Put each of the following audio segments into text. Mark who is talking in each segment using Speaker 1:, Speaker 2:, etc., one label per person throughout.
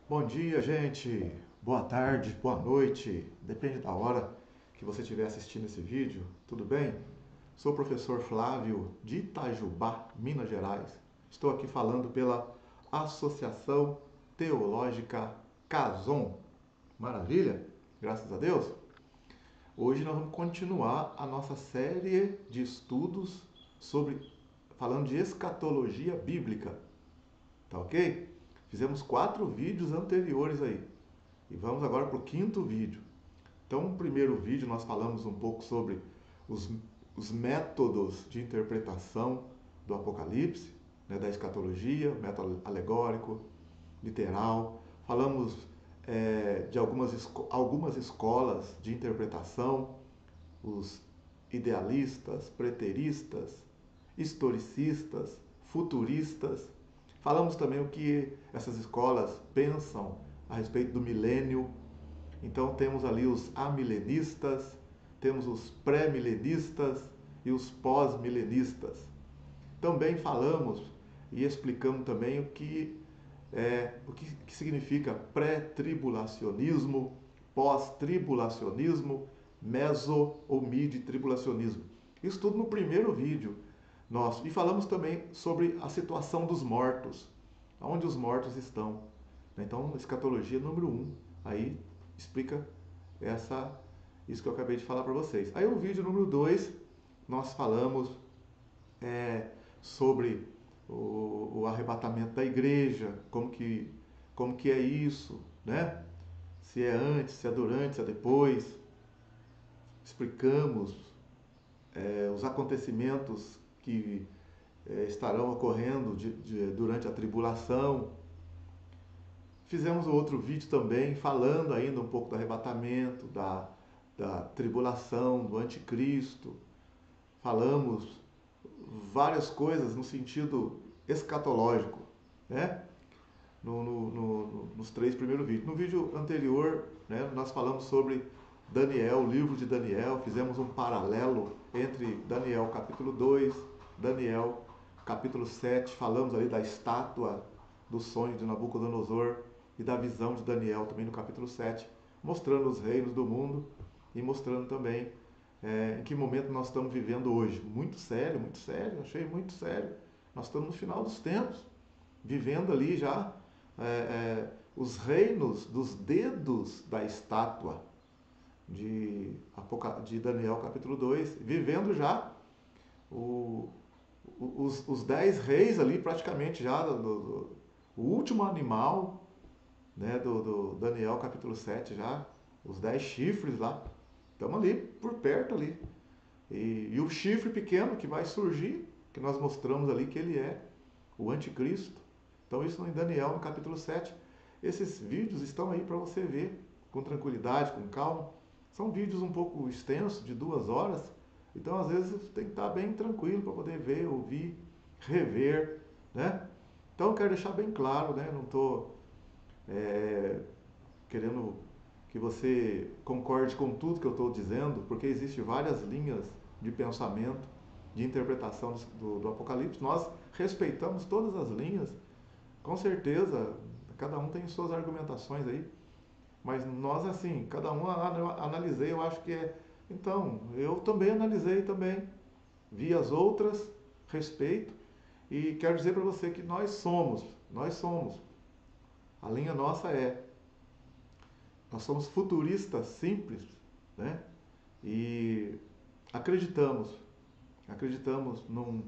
Speaker 1: Bom dia, gente. Boa tarde, boa noite. Depende da hora que você estiver assistindo esse vídeo. Tudo bem? Sou o professor Flávio de Itajubá, Minas Gerais. Estou aqui falando pela Associação Teológica Cason. Maravilha? Graças a Deus. Hoje nós vamos continuar a nossa série de estudos sobre falando de escatologia bíblica. Tá ok? Fizemos 4 vídeos anteriores aí. E vamos agora para o 5º vídeo. Então, no primeiro vídeo nós falamos um pouco sobre os, os métodos de interpretação do Apocalipse, né, da escatologia, método alegórico, literal. Falamos de algumas escolas de interpretação, os idealistas, preteristas, historicistas, futuristas. Falamos também o que essas escolas pensam a respeito do milênio. Então temos ali os amilenistas, temos os pré-milenistas e os pós-milenistas. Também falamos e explicamos também o que significa pré-tribulacionismo, pós-tribulacionismo, meso ou mid-tribulacionismo. Isso tudo no primeiro vídeo nosso. E falamos também sobre a situação dos mortos, onde os mortos estão. Então, escatologia número 1, aí explica isso que eu acabei de falar para vocês. Aí o vídeo número 2, nós falamos sobre o arrebatamento da igreja, como que é isso, né? Se é antes, se é durante, se é depois. Explicamos os acontecimentos que estarão ocorrendo durante a tribulação. Fizemos outro vídeo também falando ainda um pouco do arrebatamento, da tribulação, do anticristo. Falamos várias coisas no sentido escatológico, né? Nos 3 primeiros vídeos. No vídeo anterior, né, nós falamos sobre Daniel, o livro de Daniel, fizemos um paralelo entre Daniel capítulo 2, Daniel capítulo 7, falamos ali da estátua do sonho de Nabucodonosor e da visão de Daniel também no capítulo 7, mostrando os reinos do mundo e mostrando também em que momento nós estamos vivendo hoje. Muito sério, achei muito sério. Nós estamos no final dos tempos, vivendo ali já os reinos dos dedos da estátua de Daniel capítulo 2, vivendo já os 10 reis ali praticamente já, o último animal, né, do Daniel capítulo 7 já, os 10 chifres lá, estamos ali por perto ali. E o chifre pequeno que vai surgir, que nós mostramos ali que ele é o anticristo. Então isso em Daniel no capítulo 7. Esses vídeos estão aí para você ver com tranquilidade, com calma. São vídeos um pouco extensos, de 2 horas, então às vezes tem que estar bem tranquilo para poder ver, ouvir, rever, né? Então eu quero deixar bem claro, né? Não estou querendo que você concorde com tudo que eu estou dizendo, porque existem várias linhas de pensamento, de interpretação do Apocalipse. Nós respeitamos todas as linhas, com certeza, cada um tem suas argumentações aí, mas nós, assim, cada um analisei, eu acho que é. Então, eu também analisei também, vi as outras, respeito, e quero dizer para você que nós somos. A linha nossa nós somos futuristas simples, né? E acreditamos num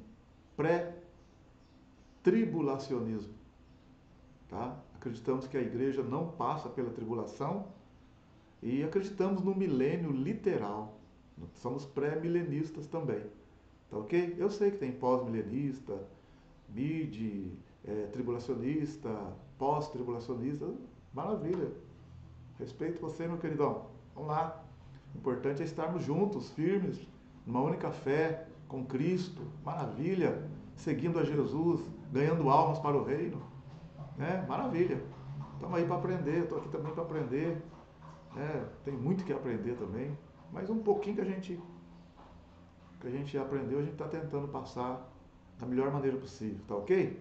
Speaker 1: pré-tribulacionismo, tá? Acreditamos que a igreja não passa pela tribulação e acreditamos no milênio literal. Somos pré-milenistas também, tá ok? Eu sei que tem pós-milenista, tribulacionista, pós-tribulacionista, maravilha. Respeito você, meu queridão. Vamos lá. O importante é estarmos juntos, firmes, numa única fé, com Cristo. Maravilha. Seguindo a Jesus, ganhando almas para o reino. Né? Maravilha. Estamos aí para aprender. Estou aqui também para aprender. Tem muito que aprender também. Mas um pouquinho que a gente aprendeu, a gente está tentando passar da melhor maneira possível. Tá ok?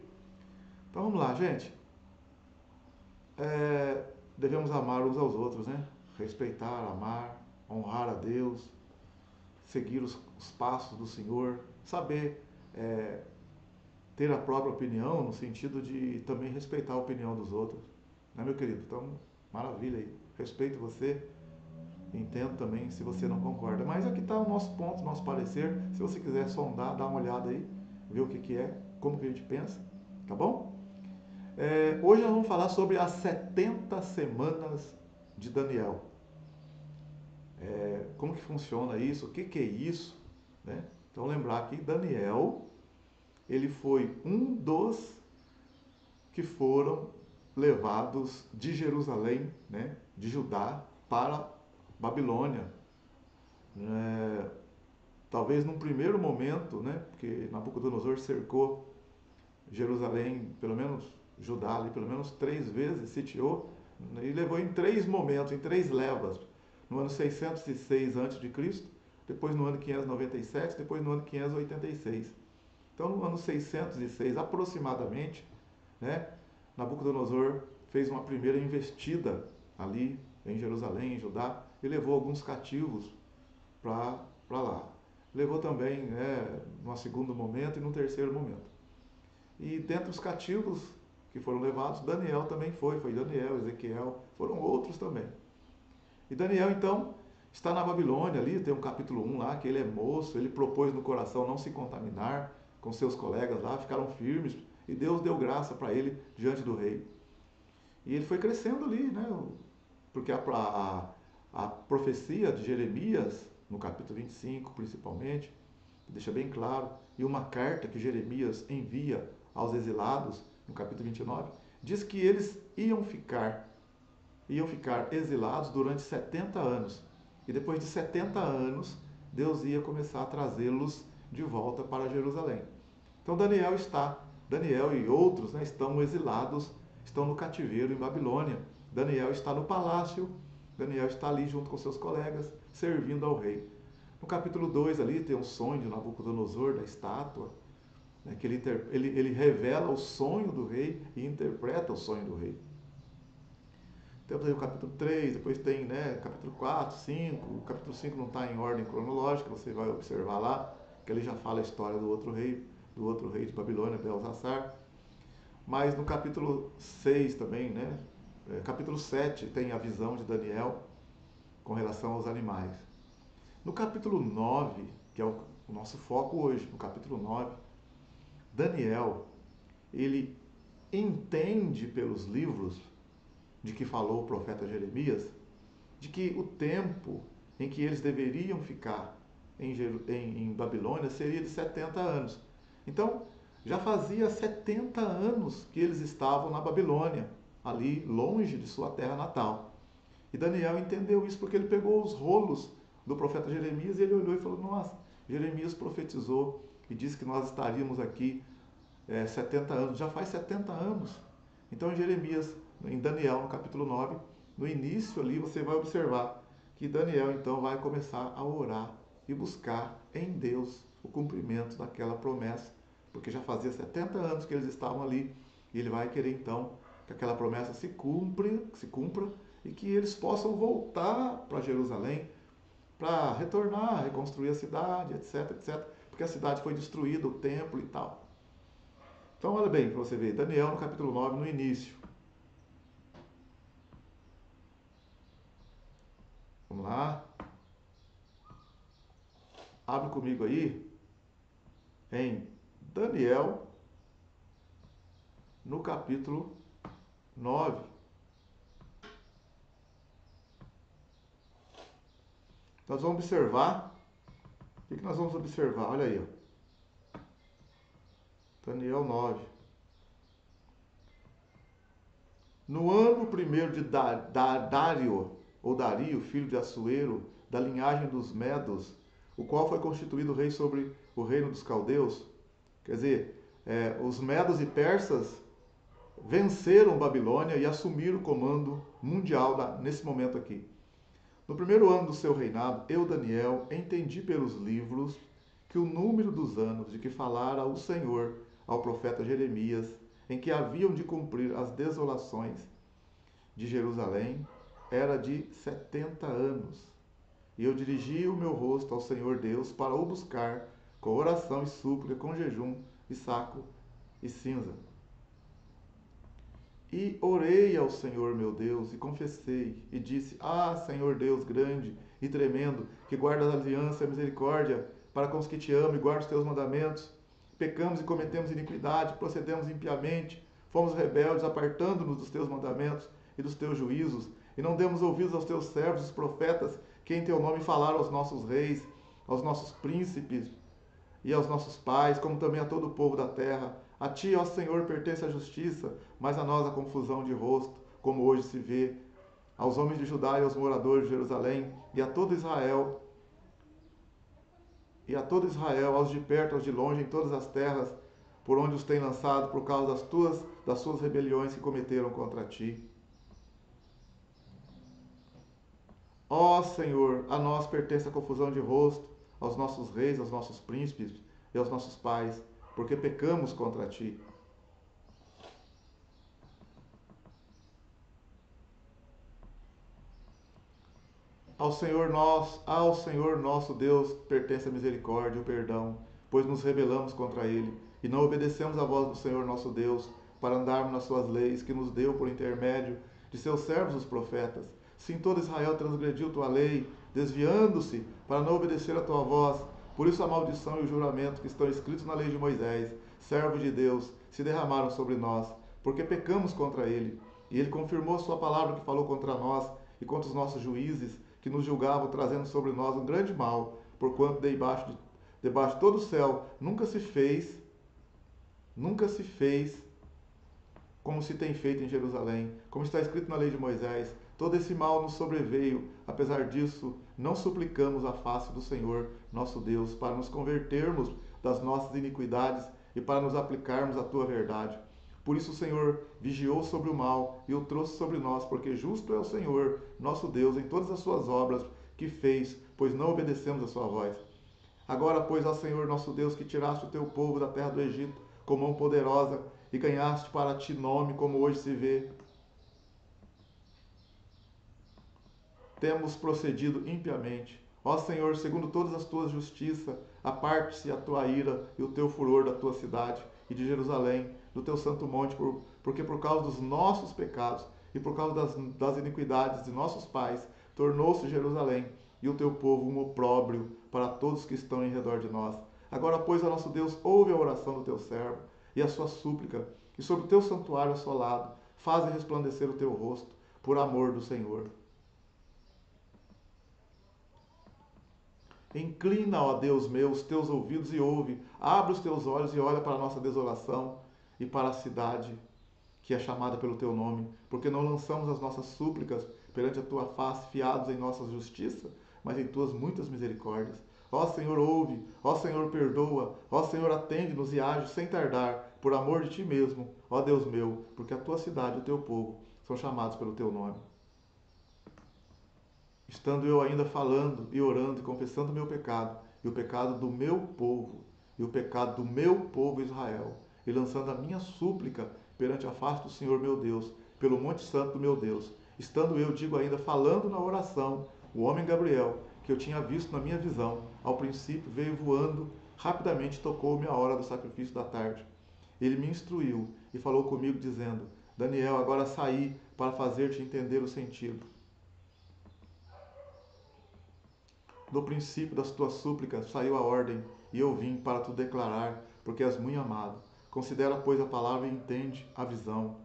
Speaker 1: Então vamos lá, gente. devemos amar uns aos outros, né? Respeitar, amar, honrar a Deus, seguir os passos do Senhor, saber ter a própria opinião, no sentido de também respeitar a opinião dos outros. Né, meu querido? Então, maravilha aí. Respeito você, entendo também se você não concorda. Mas aqui está o nosso ponto, nosso parecer. Se você quiser sondar, dá uma olhada aí, ver o que é, como que a gente pensa, tá bom? Hoje nós vamos falar sobre as 70 semanas de Daniel. Como que funciona isso? O que é isso? Né? Então lembrar que Daniel, ele foi um dos que foram levados de Jerusalém, né, de Judá, para Babilônia. Talvez num primeiro momento, né, porque Nabucodonosor cercou Jerusalém, pelo menos Judá, ali, pelo menos 3 vezes, sitiou, e levou em 3 momentos, em 3 levas. No ano 606 a.C., depois no ano 597, depois no ano 586. Então, no ano 606, aproximadamente, né, Nabucodonosor fez uma primeira investida ali em Jerusalém, em Judá, e levou alguns cativos para lá. Levou também, num segundo momento e num terceiro momento. E dentre os cativos que foram levados, Daniel também foi Daniel, Ezequiel, foram outros também. E Daniel, então, está na Babilônia ali, tem um capítulo 1 lá, que ele é moço, ele propôs no coração não se contaminar com seus colegas lá, ficaram firmes, e Deus deu graça para ele diante do rei. E ele foi crescendo ali, né? Porque a profecia de Jeremias, no capítulo 25 principalmente, deixa bem claro, e uma carta que Jeremias envia aos exilados, no capítulo 29, diz que eles iam ficar exilados durante 70 anos. E depois de 70 anos, Deus ia começar a trazê-los de volta para Jerusalém. Então Daniel e outros, né, estão exilados, estão no cativeiro em Babilônia. Daniel está no palácio, Daniel está ali junto com seus colegas, servindo ao rei. No capítulo 2 ali tem um sonho de Nabucodonosor, da estátua, né, que ele revela o sonho do rei e interpreta o sonho do rei. Temos aí o capítulo 3, depois tem, né, capítulo 4, 5. O capítulo 5 não está em ordem cronológica, você vai observar lá, que ele já fala a história do outro rei de Babilônia, Belsassar. Mas no capítulo 6 também, né, capítulo 7 tem a visão de Daniel com relação aos animais. No capítulo 9, que é o nosso foco hoje, no capítulo 9, Daniel, ele entende pelos livros de que falou o profeta Jeremias, de que o tempo em que eles deveriam ficar em Babilônia seria de 70 anos. Então, já fazia 70 anos que eles estavam na Babilônia, ali longe de sua terra natal. E Daniel entendeu isso porque ele pegou os rolos do profeta Jeremias e ele olhou e falou: nossa, Jeremias profetizou e disse que nós estaríamos aqui 70 anos, já faz 70 anos. Então, em Daniel, no capítulo 9, no início ali, você vai observar que Daniel, então, vai começar a orar e buscar em Deus o cumprimento daquela promessa, porque já fazia 70 anos que eles estavam ali, e ele vai querer, então, que aquela promessa se cumpra e que eles possam voltar para Jerusalém, para retornar, reconstruir a cidade, etc, etc, porque a cidade foi destruída, o templo e tal. Então, olha bem para você ver, Daniel no capítulo 9, no início. Vamos lá. Abre comigo aí em Daniel, no capítulo 9. Nós vamos observar. O que nós vamos observar? Olha aí, ó. Daniel 9. No ano primeiro de Dário, ou Dario, filho de Assuero, da linhagem dos Medos, o qual foi constituído rei sobre o reino dos caldeus. Quer dizer, os Medos e Persas venceram Babilônia e assumiram o comando mundial nesse momento aqui. No primeiro ano do seu reinado, eu, Daniel, entendi pelos livros que o número dos anos de que falara o Senhor ao profeta Jeremias, em que haviam de cumprir as desolações de Jerusalém era de 70 anos. E eu dirigi o meu rosto ao Senhor Deus para o buscar com oração e súplica, com jejum e saco e cinza. E orei ao Senhor meu Deus e confessei e disse: Ah, Senhor Deus grande e tremendo, que guardas a aliança e a misericórdia para com os que te amam e guardam os teus mandamentos. Pecamos e cometemos iniquidade, procedemos impiamente, fomos rebeldes, apartando-nos dos teus mandamentos e dos teus juízos, e não demos ouvidos aos teus servos, os profetas, que em teu nome falaram aos nossos reis, aos nossos príncipes e aos nossos pais, como também a todo o povo da terra. A ti, ó Senhor, pertence a justiça, mas a nós a confusão de rosto, como hoje se vê. Aos homens de Judá e aos moradores de Jerusalém, e a todo Israel, aos de perto, aos de longe, em todas as terras, por onde os tem lançado, por causa das suas rebeliões que cometeram contra ti. Ó Senhor, a nós pertence a confusão de rosto, aos nossos reis, aos nossos príncipes e aos nossos pais, porque pecamos contra ti. Ao Senhor nosso Deus pertence a misericórdia e o perdão, pois nos rebelamos contra ele e não obedecemos a voz do Senhor nosso Deus para andarmos nas suas leis que nos deu por intermédio de seus servos os profetas. Sim, todo Israel transgrediu tua lei, desviando-se para não obedecer a tua voz. Por isso a maldição e o juramento que estão escritos na lei de Moisés, servo de Deus, se derramaram sobre nós, porque pecamos contra ele. E ele confirmou a sua palavra que falou contra nós e contra os nossos juízes, que nos julgavam, trazendo sobre nós um grande mal, porquanto debaixo de todo o céu nunca se fez como se tem feito em Jerusalém, como está escrito na lei de Moisés. Todo esse mal nos sobreveio, apesar disso, não suplicamos a face do Senhor, nosso Deus, para nos convertermos das nossas iniquidades e para nos aplicarmos à tua verdade. Por isso o Senhor vigiou sobre o mal e o trouxe sobre nós, porque justo é o Senhor, nosso Deus, em todas as suas obras que fez, pois não obedecemos a sua voz. Agora, pois, ó Senhor, nosso Deus, que tiraste o teu povo da terra do Egito com mão poderosa e ganhaste para ti nome, como hoje se vê, temos procedido impiamente. Ó Senhor, segundo todas as tuas justiças, aparte-se a tua ira e o teu furor da tua cidade e de Jerusalém, do teu santo monte, porque por causa dos nossos pecados e por causa das iniquidades de nossos pais, tornou-se Jerusalém e o teu povo um opróbrio para todos que estão em redor de nós. Agora, pois, ó nosso Deus, ouve a oração do teu servo e a sua súplica, e sobre o teu santuário assolado, faze resplandecer o teu rosto, por amor do Senhor. Inclina, ó Deus meu, os teus ouvidos e ouve, abre os teus olhos e olha para a nossa desolação e para a cidade que é chamada pelo teu nome, porque não lançamos as nossas súplicas perante a tua face, fiados em nossa justiça, mas em tuas muitas misericórdias. Ó Senhor, ouve, ó Senhor, perdoa, ó Senhor, atende-nos e age sem tardar, por amor de ti mesmo, ó Deus meu, porque a tua cidade e o teu povo são chamados pelo teu nome. Estando eu ainda falando e orando e confessando o meu pecado, e o pecado do meu povo, e o pecado do meu povo Israel, e lançando a minha súplica perante a face do Senhor meu Deus, pelo monte santo do meu Deus, estando eu, digo ainda, falando na oração, o homem Gabriel, que eu tinha visto na minha visão, ao princípio veio voando, rapidamente tocou-me a hora do sacrifício da tarde. Ele me instruiu e falou comigo, dizendo: Daniel, agora saí para fazer-te entender o sentido. No princípio das tuas súplicas saiu a ordem, e eu vim para te declarar, porque és muito amado. Considera, pois, a palavra e entende a visão.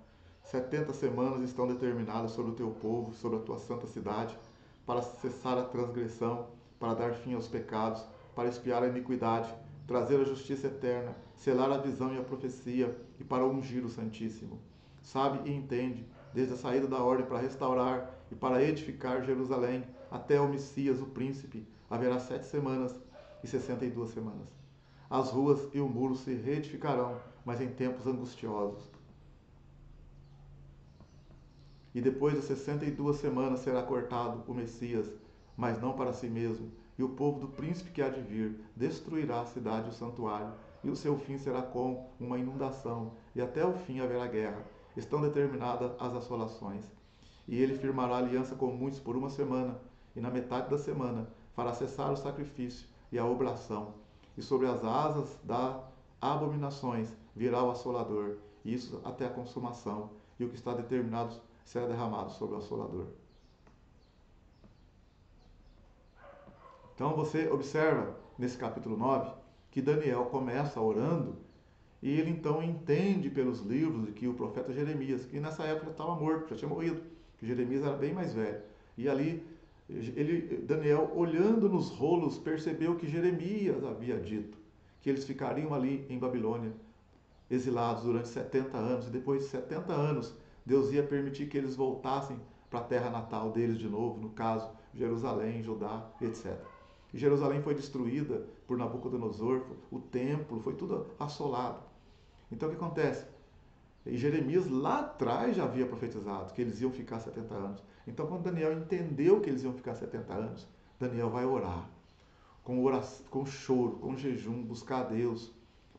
Speaker 1: 70 semanas estão determinadas sobre o teu povo, sobre a tua santa cidade, para cessar a transgressão, para dar fim aos pecados, para expiar a iniquidade, trazer a justiça eterna, selar a visão e a profecia, e para ungir o Santíssimo. Sabe e entende, desde a saída da ordem para restaurar e para edificar Jerusalém, até o Messias, o príncipe, haverá 7 semanas e 62 semanas. As ruas e o muro se reedificarão, mas em tempos angustiosos. E depois das 62 semanas será cortado o Messias, mas não para si mesmo, e o povo do príncipe que há de vir destruirá a cidade e o santuário, e o seu fim será com uma inundação, e até o fim haverá guerra. Estão determinadas as assolações. E ele firmará aliança com muitos por uma semana, e na metade da semana fará cessar o sacrifício e a oblação. E sobre as asas das abominações virá o assolador, e isso até a consumação, e o que está determinado será derramado sobre o assolador. Então você observa nesse capítulo 9 que Daniel começa orando e ele então entende pelos livros que o profeta Jeremias, que nessa época estava morto, já tinha morrido, que Jeremias era bem mais velho. E ali Daniel, olhando nos rolos, percebeu que Jeremias havia dito que eles ficariam ali em Babilônia, exilados durante 70 anos, e depois de 70 anos, Deus ia permitir que eles voltassem para a terra natal deles de novo, no caso, Jerusalém, Judá, etc. E Jerusalém foi destruída por Nabucodonosor, o templo, foi tudo assolado. Então o que acontece? E Jeremias lá atrás já havia profetizado que eles iam ficar 70 anos. Então quando Daniel entendeu que eles iam ficar 70 anos, Daniel vai orar. Com choro, com jejum, buscar a Deus,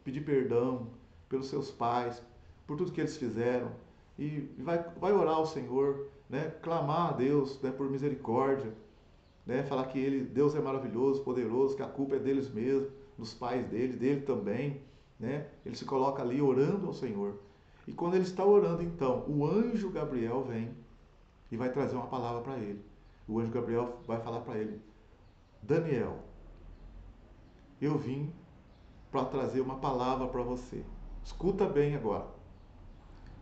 Speaker 1: pedir perdão pelos seus pais, por tudo que eles fizeram. E vai orar ao Senhor, né? Clamar a Deus, né? Por misericórdia. Né? Falar que Deus é maravilhoso, poderoso, que a culpa é deles mesmos, dos pais dele também. Né? Ele se coloca ali orando ao Senhor. E quando ele está orando, então, o anjo Gabriel vem e vai trazer uma palavra para ele. O anjo Gabriel vai falar para ele: Daniel, eu vim para trazer uma palavra para você. Escuta bem agora.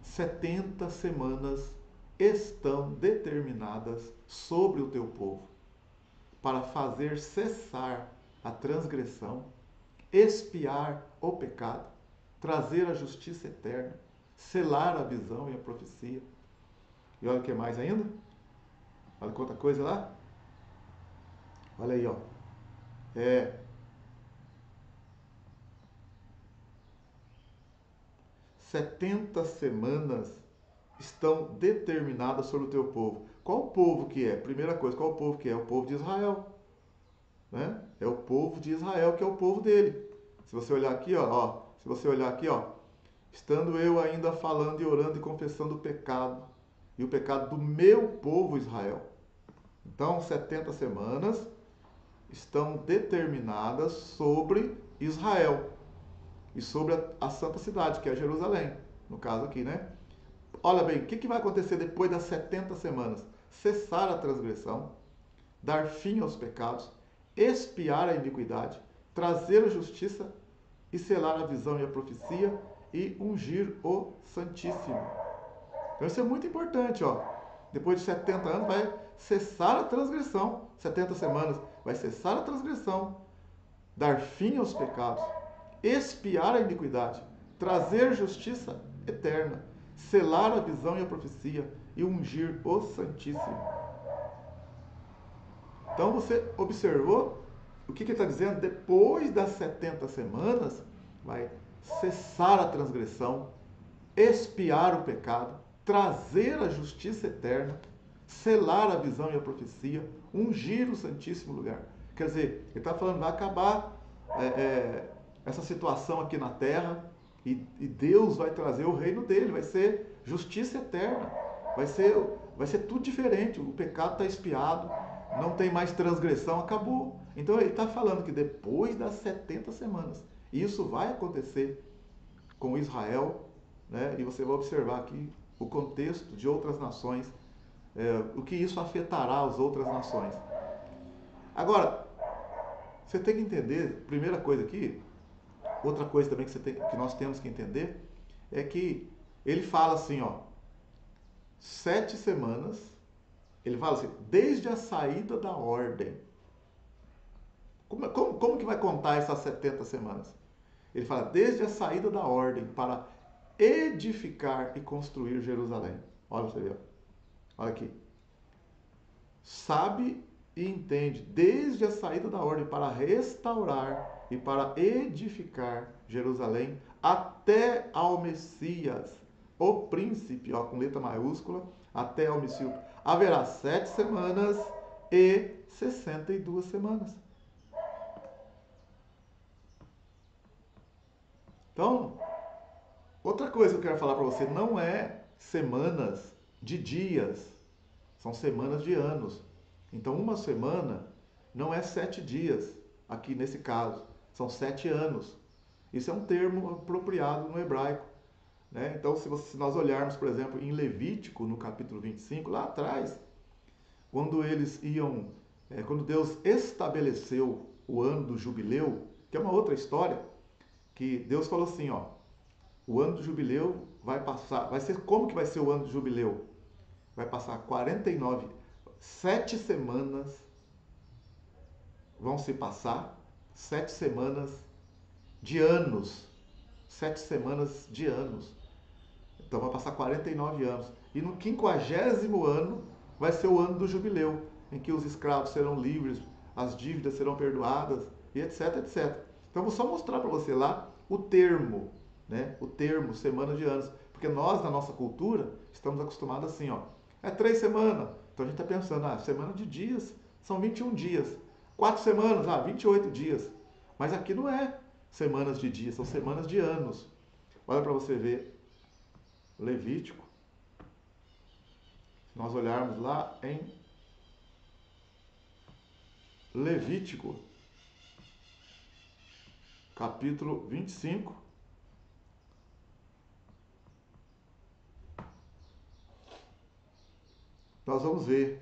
Speaker 1: 70 semanas estão determinadas sobre o teu povo para fazer cessar a transgressão, expiar o pecado, trazer a justiça eterna, selar a visão e a profecia. E olha o que mais ainda? Olha quanta coisa lá. Olha aí, ó. 70 semanas estão determinadas sobre o teu povo. Qual o povo que é? Primeira coisa, qual o povo que é? O povo de Israel. Né? É o povo de Israel que é o povo dele. Se você olhar aqui, se você olhar aqui, estando eu ainda falando e orando e confessando o pecado, e o pecado do meu povo Israel. Então, 70 semanas estão determinadas sobre Israel e sobre a santa cidade, que é Jerusalém, no caso aqui, né? Olha bem, o que vai acontecer depois das 70 semanas? Cessar a transgressão, dar fim aos pecados, expiar a iniquidade, trazer a justiça e selar a visão e a profecia e ungir o Santíssimo. Então isso é muito importante, Depois de 70 anos vai cessar a transgressão. 70 semanas vai cessar a transgressão, dar fim aos pecados, expiar a iniquidade, trazer justiça eterna, selar a visão e a profecia e ungir o Santíssimo. Então você observou o que ele está dizendo? Depois das 70 semanas, vai cessar a transgressão, expiar o pecado, trazer a justiça eterna, selar a visão e a profecia, ungir o Santíssimo Lugar. Quer dizer, ele está falando, vai acabar essa situação aqui na terra e Deus vai trazer o reino dele, vai ser justiça eterna, vai ser tudo diferente, o pecado está expiado, não tem mais transgressão, acabou. Então ele está falando que depois das 70 semanas, isso vai acontecer com Israel, né? E você vai observar aqui o contexto de outras nações, o que isso afetará as outras nações. Agora, você tem que entender, primeira coisa aqui, outra coisa também que nós temos que entender, é que ele fala assim, 7 semanas, ele fala assim, desde a saída da ordem. Como que vai contar essas 70 semanas? Ele fala, desde a saída da ordem para edificar e construir Jerusalém. Olha você ver. Olha aqui. Sabe e entende, desde a saída da ordem para restaurar e para edificar Jerusalém, até ao Messias, o príncipe, com letra maiúscula, até ao Messias. Haverá 7 semanas e 62 semanas. Então, outra coisa que eu quero falar para você, não é semanas de dias, São semanas de anos. Então, uma semana não é 7 dias, aqui nesse caso. São 7 anos. Isso é um termo apropriado no hebraico. Né? Então, se nós olharmos, por exemplo, em Levítico, no capítulo 25, lá atrás, quando eles iam, quando Deus estabeleceu o ano do jubileu, que é uma outra história, que Deus falou assim, ó, o ano do jubileu vai passar, vai ser, como que vai ser o ano do jubileu? Vai passar 49, 7 semanas, vão se passar 7 semanas de anos, 7 semanas de anos. Então vai passar 49 anos. E no 50º ano vai ser o ano do jubileu, em que os escravos serão livres, as dívidas serão perdoadas, e etc, etc. Então vou só mostrar para você lá o termo, né? O termo semana de anos. Porque nós, na nossa cultura, estamos acostumados assim, ó. É 3 semanas. Então a gente está pensando, semana de dias são 21 dias. 4 semanas, 28 dias. Mas aqui não é semanas de dias, são semanas de anos. Olha para você ver Levítico. Se nós olharmos lá em Levítico, capítulo 25, nós vamos ver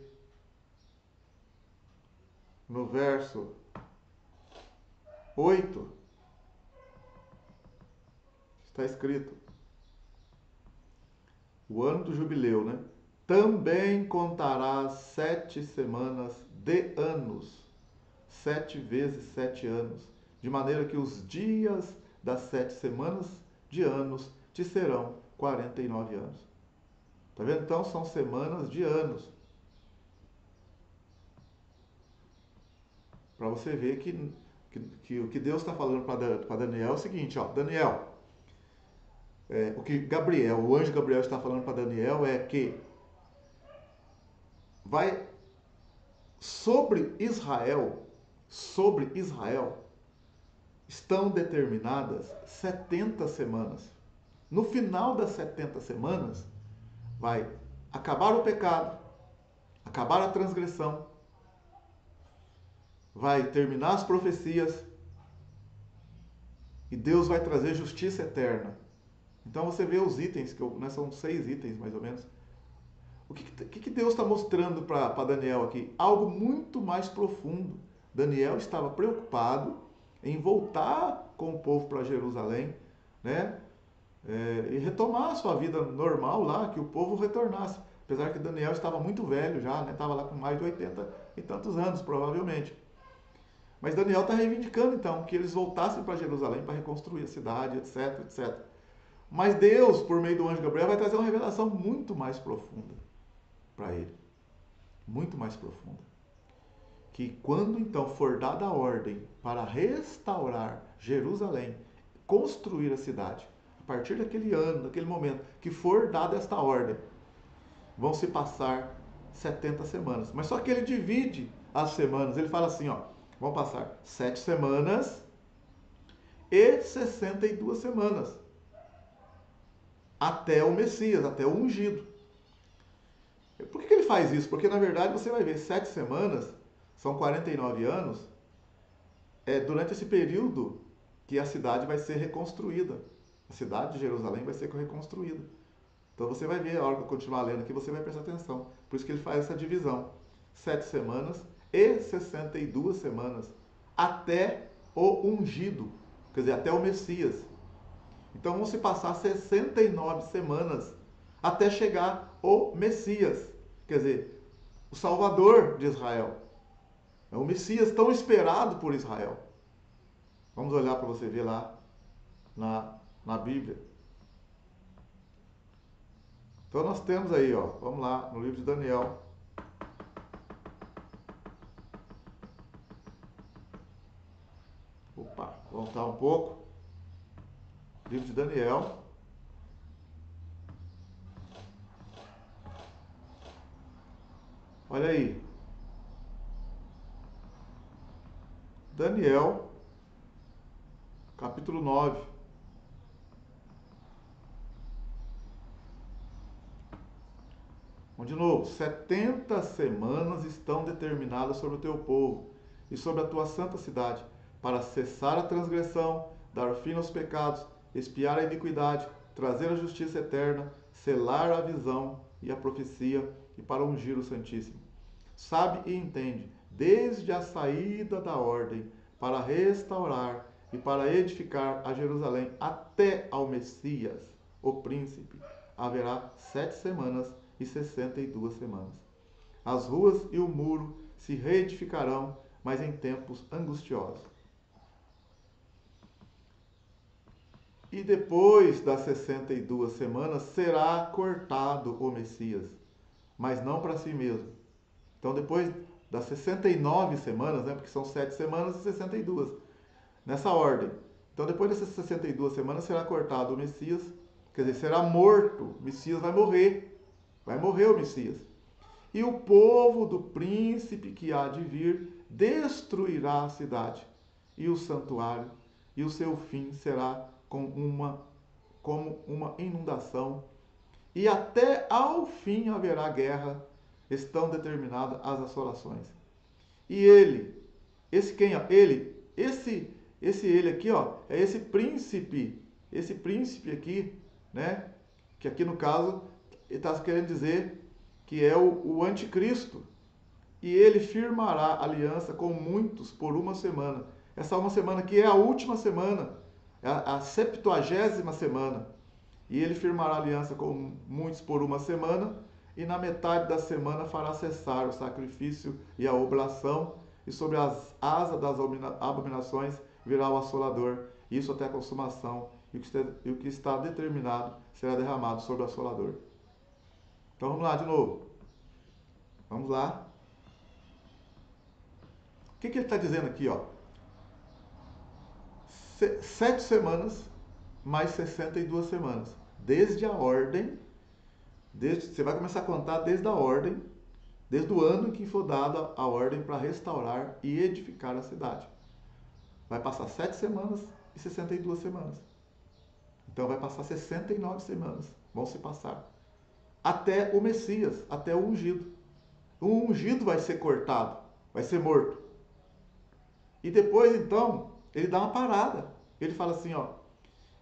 Speaker 1: no verso 8, está escrito, o ano do jubileu, né? Também contarás 7 semanas de anos, 7 vezes 7 anos, de maneira que os dias das 7 semanas de anos te serão 49 anos. Tá vendo? Então são semanas de anos. Para você ver que o que Deus está falando para Daniel é o seguinte, ó, Daniel, o que Gabriel, o anjo Gabriel está falando para Daniel é que vai sobre Israel, estão determinadas 70 semanas. No final das 70 semanas, vai acabar o pecado, acabar a transgressão, vai terminar as profecias e Deus vai trazer justiça eterna. Então você vê os itens, são 6 itens mais ou menos. O que Deus está mostrando para Daniel aqui? Algo muito mais profundo. Daniel estava preocupado em voltar com o povo para Jerusalém, né? E retomar a sua vida normal lá, que o povo retornasse. Apesar que Daniel estava muito velho já, né? Estava lá com mais de 80 e tantos anos, provavelmente. Mas Daniel está reivindicando então que eles voltassem para Jerusalém para reconstruir a cidade, etc, etc. Mas Deus, por meio do anjo Gabriel, vai trazer uma revelação muito mais profunda para ele. Muito mais profunda. Que quando então for dada a ordem para restaurar Jerusalém, construir a cidade, a partir daquele ano, daquele momento que for dada esta ordem, vão se passar 70 semanas. Mas só que ele divide as semanas, ele fala assim, ó, vão passar 7 semanas e 62 semanas. Até o Messias, até o ungido. Por que ele faz isso? Porque na verdade você vai ver 7 semanas, são 49 anos, durante esse período que a cidade vai ser reconstruída. A cidade de Jerusalém vai ser reconstruída. Então você vai ver, a hora que eu continuar lendo aqui, você vai prestar atenção. Por isso que ele faz essa divisão. 7 semanas e 62 semanas. Até o ungido. Quer dizer, até o Messias. Então vão se passar 69 semanas até chegar o Messias. Quer dizer, o Salvador de Israel. É o Messias tão esperado por Israel. Vamos olhar para você ver lá na Bíblia. Então nós temos aí, ó, vamos lá, no livro de Daniel. Opa, voltar um pouco. Livro de Daniel. Olha aí. Daniel, capítulo 9. Vamos de novo. 70 semanas estão determinadas sobre o teu povo e sobre a tua santa cidade, para cessar a transgressão, dar fim aos pecados, expiar a iniquidade, trazer a justiça eterna, selar a visão e a profecia, e para ungir o Santíssimo. Sabe e entende, desde a saída da ordem, para restaurar e para edificar a Jerusalém até ao Messias, o príncipe, haverá 7 semanas e 62 semanas. As ruas e o muro se reedificarão, mas em tempos angustiosos. E depois das 62 semanas será cortado o Messias, mas não para si mesmo. Então depois das 69 semanas, né, porque são 7 semanas e 62, nessa ordem. Então depois dessas 62 semanas será cortado o Messias, quer dizer, será morto, o Messias vai morrer o Messias. E o povo do príncipe que há de vir destruirá a cidade e o santuário, e o seu fim será como uma inundação, e até ao fim haverá guerra, estão determinadas as assolações. E ele, esse quem? Esse ele aqui, ó, é esse príncipe aqui, né? Que aqui no caso ele está querendo dizer que é o anticristo. E ele firmará aliança com muitos por uma semana. Essa uma semana aqui é a última semana, é a 70ª semana. E ele firmará aliança com muitos por uma semana, e na metade da semana fará cessar o sacrifício e a oblação, e sobre as asas das abominações virá o assolador, isso até a consumação, e o que está determinado será derramado sobre o assolador. Então vamos lá de novo. Vamos lá. O que ele está dizendo aqui, ó? 7 semanas mais 62 semanas. Desde a ordem, você vai começar a contar desde a ordem, desde o ano em que for dada a ordem para restaurar e edificar a cidade. Vai passar 7 semanas e 62 semanas. Então vai passar 69 semanas. Vão se passar. Até o Messias, até o ungido. O ungido vai ser cortado, vai ser morto. E depois, então, ele dá uma parada. Ele fala assim, ó,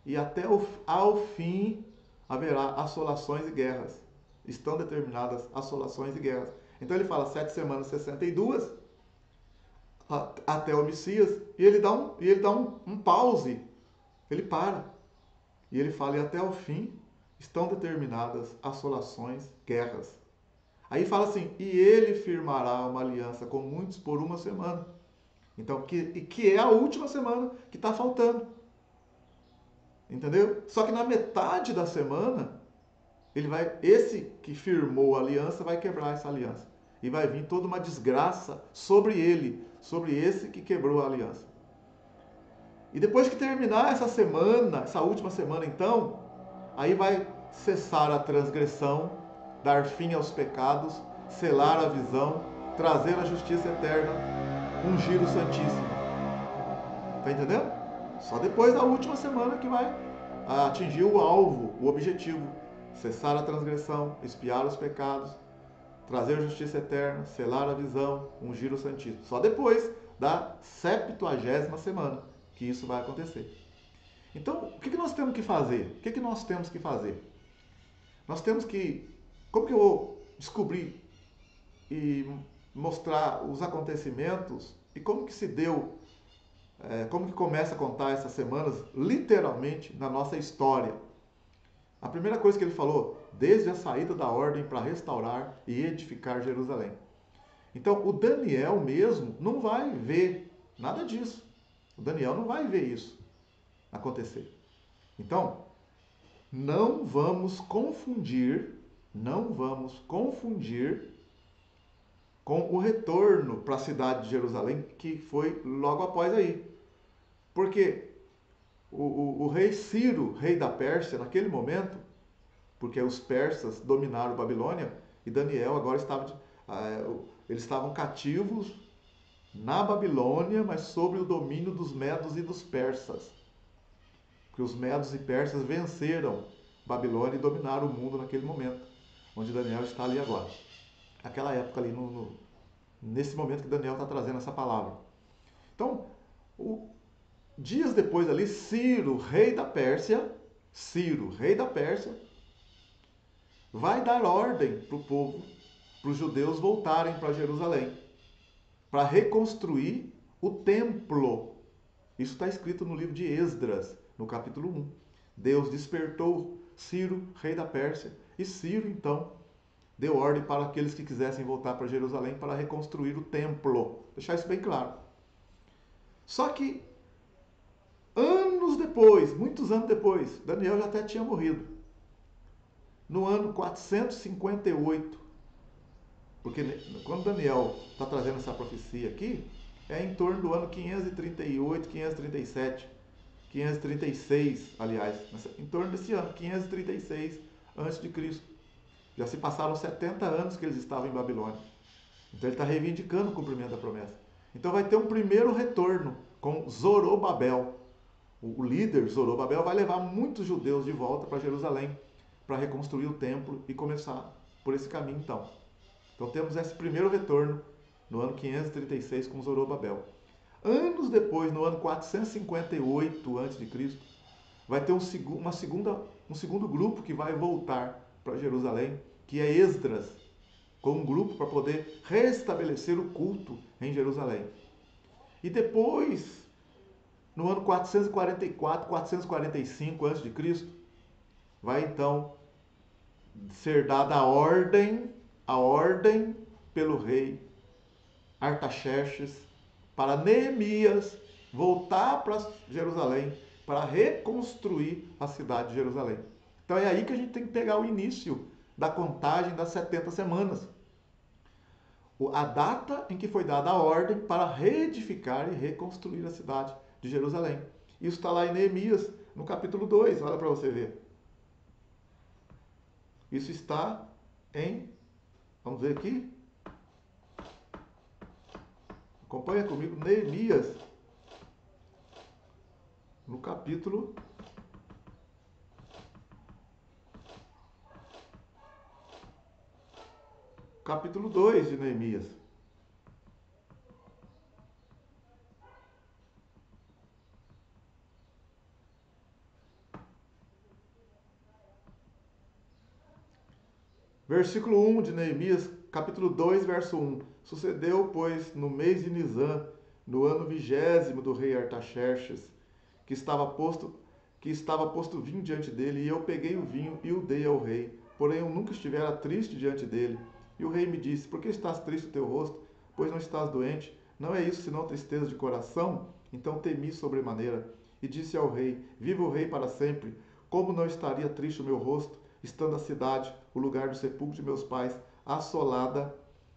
Speaker 1: e até ao fim haverá assolações e guerras. Estão determinadas assolações e guerras. Então ele fala 7 semanas, 62, até o Messias, e ele dá um pause. Ele para. E ele fala, e até o fim estão determinadas assolações, guerras. Aí fala assim, e ele firmará uma aliança com muitos por uma semana. Então, que é a última semana que está faltando. Entendeu? Só que na metade da semana, esse que firmou a aliança vai quebrar essa aliança. E vai vir toda uma desgraça sobre ele, sobre esse que quebrou a aliança. E depois que terminar essa semana, essa última semana então, aí vai cessar a transgressão, dar fim aos pecados, selar a visão, trazer a justiça eterna, ungir o Santíssimo. Tá entendendo? Só depois da última semana que vai atingir o alvo, o objetivo. Cessar a transgressão, expiar os pecados, trazer a justiça eterna, selar a visão, ungir o Santíssimo. Só depois da 70ª semana que isso vai acontecer. Então, o que nós temos que fazer? O que nós temos que fazer? Nós temos que... Como que eu vou descobrir e mostrar os acontecimentos e como que se deu, como que começa a contar essas semanas, literalmente, na nossa história? A primeira coisa que ele falou, desde a saída da ordem para restaurar e edificar Jerusalém. Então, o Daniel mesmo não vai ver nada disso. O Daniel não vai ver isso acontecer. Então, não vamos confundir com o retorno para a cidade de Jerusalém, que foi logo após aí. Porque o rei Ciro, rei da Pérsia, naquele momento, porque os persas dominaram Babilônia, e Daniel agora eles estavam cativos na Babilônia, mas sob o domínio dos medos e dos persas. Porque os medos e persas venceram Babilônia e dominaram o mundo naquele momento, onde Daniel está ali agora. Aquela época ali, nesse momento que Daniel está trazendo essa palavra. Então, dias depois ali, Ciro, rei da Pérsia, vai dar ordem para o povo, para os judeus voltarem para Jerusalém, para reconstruir o templo. Isso está escrito no livro de Esdras, no capítulo 1. Deus despertou Ciro, rei da Pérsia, e Ciro, então, deu ordem para aqueles que quisessem voltar para Jerusalém para reconstruir o templo. Deixar isso bem claro. Só que, anos depois, muitos anos depois, Daniel já até tinha morrido. No ano 458, porque quando Daniel está trazendo essa profecia aqui, é em torno do ano 538, 537, 536, aliás, em torno desse ano, 536 a.C. Já se passaram 70 anos que eles estavam em Babilônia. Então ele está reivindicando o cumprimento da promessa. Então vai ter um primeiro retorno com Zorobabel. O líder Zorobabel vai levar muitos judeus de volta para Jerusalém para reconstruir o templo e começar por esse caminho então. Então temos esse primeiro retorno no ano 536 com Zorobabel. Anos depois, no ano 458 a.C., vai ter um segundo grupo que vai voltar para Jerusalém, que é Esdras, com um grupo para poder restabelecer o culto em Jerusalém. E depois, no ano 444, 445 a.C., vai então ser dada a ordem pelo rei Artaxerxes para Neemias voltar para Jerusalém para reconstruir a cidade de Jerusalém. Então é aí que a gente tem que pegar o início da contagem das 70 semanas. A data em que foi dada a ordem para reedificar e reconstruir a cidade de Jerusalém. Isso está lá em Neemias, no capítulo 2, olha para você ver. Isso está vamos ver aqui, acompanha comigo, Neemias, no capítulo 2 de Neemias. Versículo 1 de Neemias, capítulo 2, verso 1. Sucedeu, pois, no mês de Nisã, no ano 20º do rei Artaxerxes, que estava posto vinho diante dele, e eu peguei o vinho e o dei ao rei. Porém, eu nunca estivera triste diante dele. E o rei me disse: por que estás triste o teu rosto? Pois não estás doente? Não é isso senão tristeza de coração? Então temi sobremaneira. E disse ao rei: viva o rei para sempre. Como não estaria triste o meu rosto, estando a cidade, o lugar do sepulcro de meus pais, assolada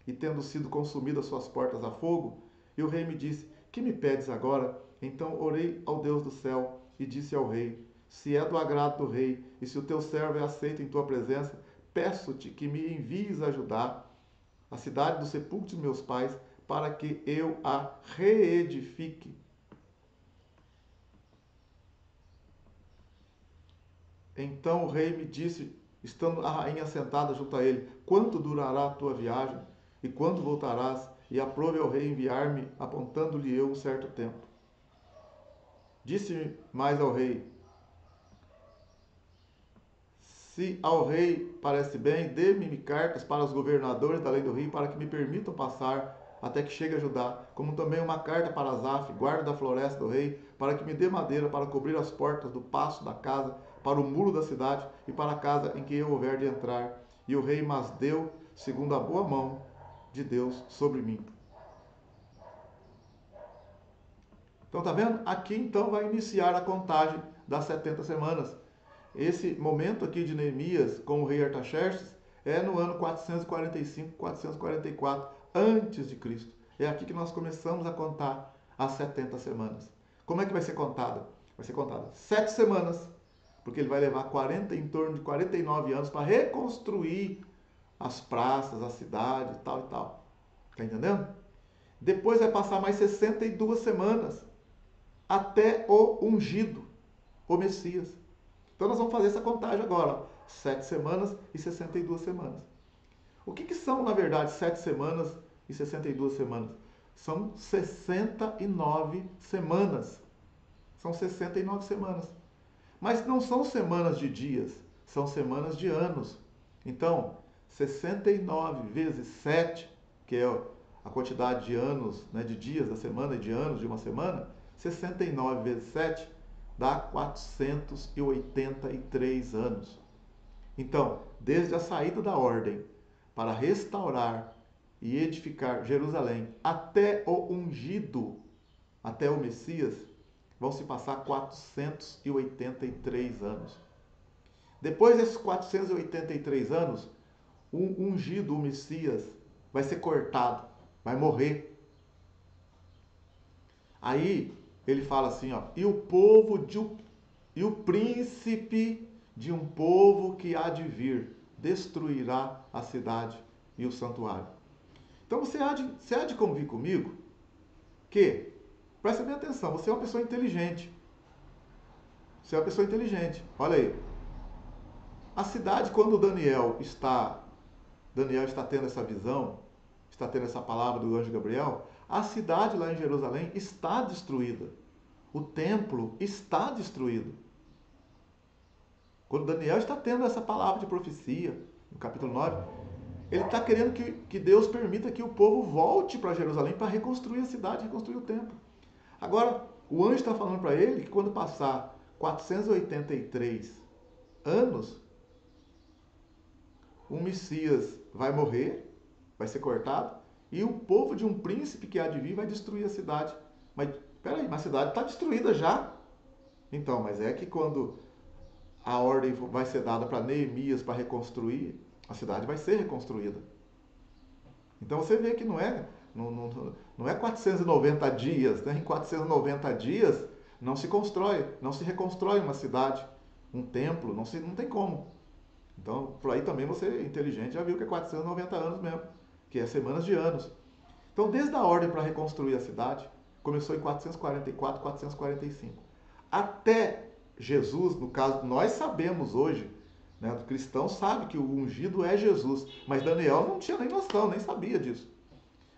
Speaker 1: e tendo sido consumidas suas portas a fogo? E o rei me disse: que me pedes agora? Então orei ao Deus do céu e disse ao rei: se é do agrado do rei, e se o teu servo é aceito em tua presença, peço-te que me envies a Judá, a cidade do sepulcro de meus pais, para que eu a reedifique. Então o rei me disse, estando a rainha sentada junto a ele: quanto durará a tua viagem? E quando voltarás? E aprove ao rei enviar-me, apontando-lhe eu um certo tempo. Disse mais ao rei: se ao rei parece bem, dê-me cartas para os governadores da além do rio, para que me permitam passar até que chegue a Judá, como também uma carta para Asaf, guarda da floresta do rei, para que me dê madeira para cobrir as portas do paço da casa, para o muro da cidade e para a casa em que eu houver de entrar. E o rei mas deu, segundo a boa mão de Deus sobre mim. Então tá vendo? Aqui então vai iniciar a contagem das 70 semanas. Esse momento aqui de Neemias com o rei Artaxerxes é no ano 445, 444 antes de Cristo. É aqui que nós começamos a contar as 70 semanas. Como é que vai ser contada? Vai ser contada 7 semanas, porque ele vai levar em torno de 49 anos para reconstruir as praças, a cidade, tal e tal. Tá entendendo? Depois vai passar mais 62 semanas até o ungido, o Messias. Então nós vamos fazer essa contagem agora, 7 semanas e 62 semanas. O que são, na verdade, 7 semanas e 62 semanas? São 69 semanas. São 69 semanas. Mas não são semanas de dias, são semanas de anos. Então, 69 vezes 7, que é a quantidade de anos, né, de dias da semana e de anos de uma semana, 69 vezes 7 dá 483 anos. Então, desde a saída da ordem para restaurar e edificar Jerusalém até o ungido, até o Messias, vão se passar 483 anos. Depois desses 483 anos, o ungido, o Messias, vai ser cortado, vai morrer. Aí ele fala assim, ó, e o príncipe de um povo que há de vir destruirá a cidade e o santuário. Então você há de convir comigo que, presta bem atenção, você é uma pessoa inteligente. Você é uma pessoa inteligente. Olha aí. A cidade, quando Daniel está tendo essa visão, está tendo essa palavra do anjo Gabriel, a cidade lá em Jerusalém está destruída. O templo está destruído. Quando Daniel está tendo essa palavra de profecia, no capítulo 9, ele está querendo que Deus permita que o povo volte para Jerusalém para reconstruir a cidade, reconstruir o templo. Agora, o anjo está falando para ele que quando passar 483 anos, o Messias vai morrer, vai ser cortado, e o povo de um príncipe que há de vir vai destruir a cidade. Mas, peraí, mas a cidade está destruída já. Então, mas é que quando a ordem vai ser dada para Neemias para reconstruir, a cidade vai ser reconstruída. Então você vê que não é 490 dias, né? Em 490 dias não se reconstrói uma cidade, um templo, não tem como. Então, por aí também você, inteligente, já viu que é 490 anos mesmo, que é semanas de anos. Então, desde a ordem para reconstruir a cidade, começou em 444, 445. Até Jesus, no caso, nós sabemos hoje, né, o cristão sabe que o ungido é Jesus, mas Daniel não tinha nem noção, nem sabia disso.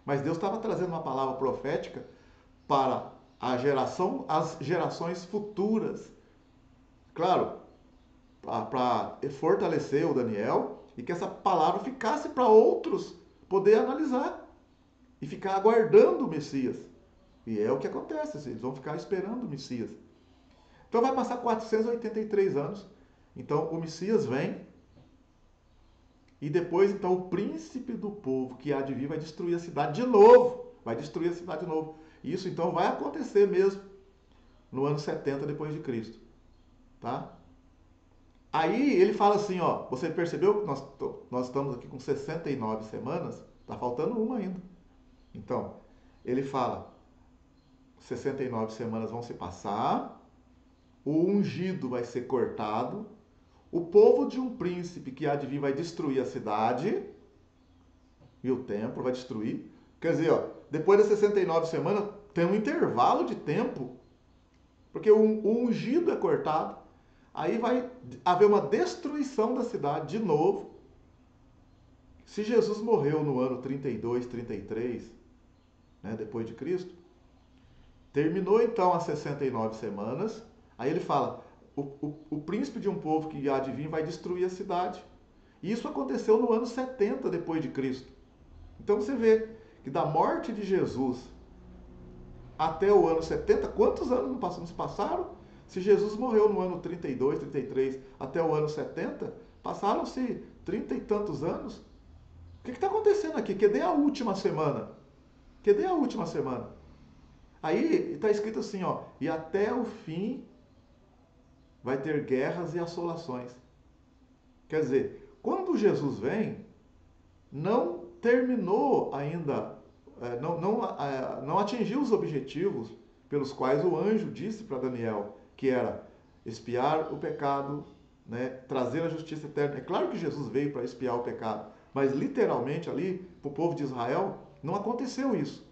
Speaker 1: Mas Deus estava trazendo uma palavra profética para as gerações futuras. Claro, para fortalecer o Daniel e que essa palavra ficasse para outros poder analisar e ficar aguardando o Messias. E é o que acontece, eles vão ficar esperando o Messias. Então vai passar 483 anos. Então o Messias vem e depois então o príncipe do povo que há de vir vai destruir a cidade de novo. Vai destruir a cidade de novo. E isso então vai acontecer mesmo no ano 70 depois de Cristo. Tá? Aí ele fala assim, ó, você percebeu que nós estamos aqui com 69 semanas? Tá faltando uma ainda. Então, ele fala, 69 semanas vão se passar, o ungido vai ser cortado, o povo de um príncipe que há de vir vai destruir a cidade, e o templo vai destruir. Quer dizer, ó, depois das 69 semanas, tem um intervalo de tempo, porque o ungido é cortado, aí vai haver uma destruição da cidade de novo. Se Jesus morreu no ano 32, 33, né, depois de Cristo, terminou então as 69 semanas, aí ele fala, o príncipe de um povo que há de vir vai destruir a cidade. E isso aconteceu no ano 70 depois de Cristo. Então você vê que da morte de Jesus até o ano 70, quantos anos não se passaram? Se Jesus morreu no ano 32, 33, até o ano 70, passaram-se 30 e tantos anos. O que está acontecendo aqui? Cadê a última semana? Cadê a última semana? Aí está escrito assim, ó, e até o fim vai ter guerras e assolações. Quer dizer, quando Jesus vem, não terminou ainda, não atingiu os objetivos pelos quais o anjo disse para Daniel, que era expiar o pecado, né, trazer a justiça eterna. É claro que Jesus veio para expiar o pecado, mas literalmente ali, para o povo de Israel, não aconteceu isso.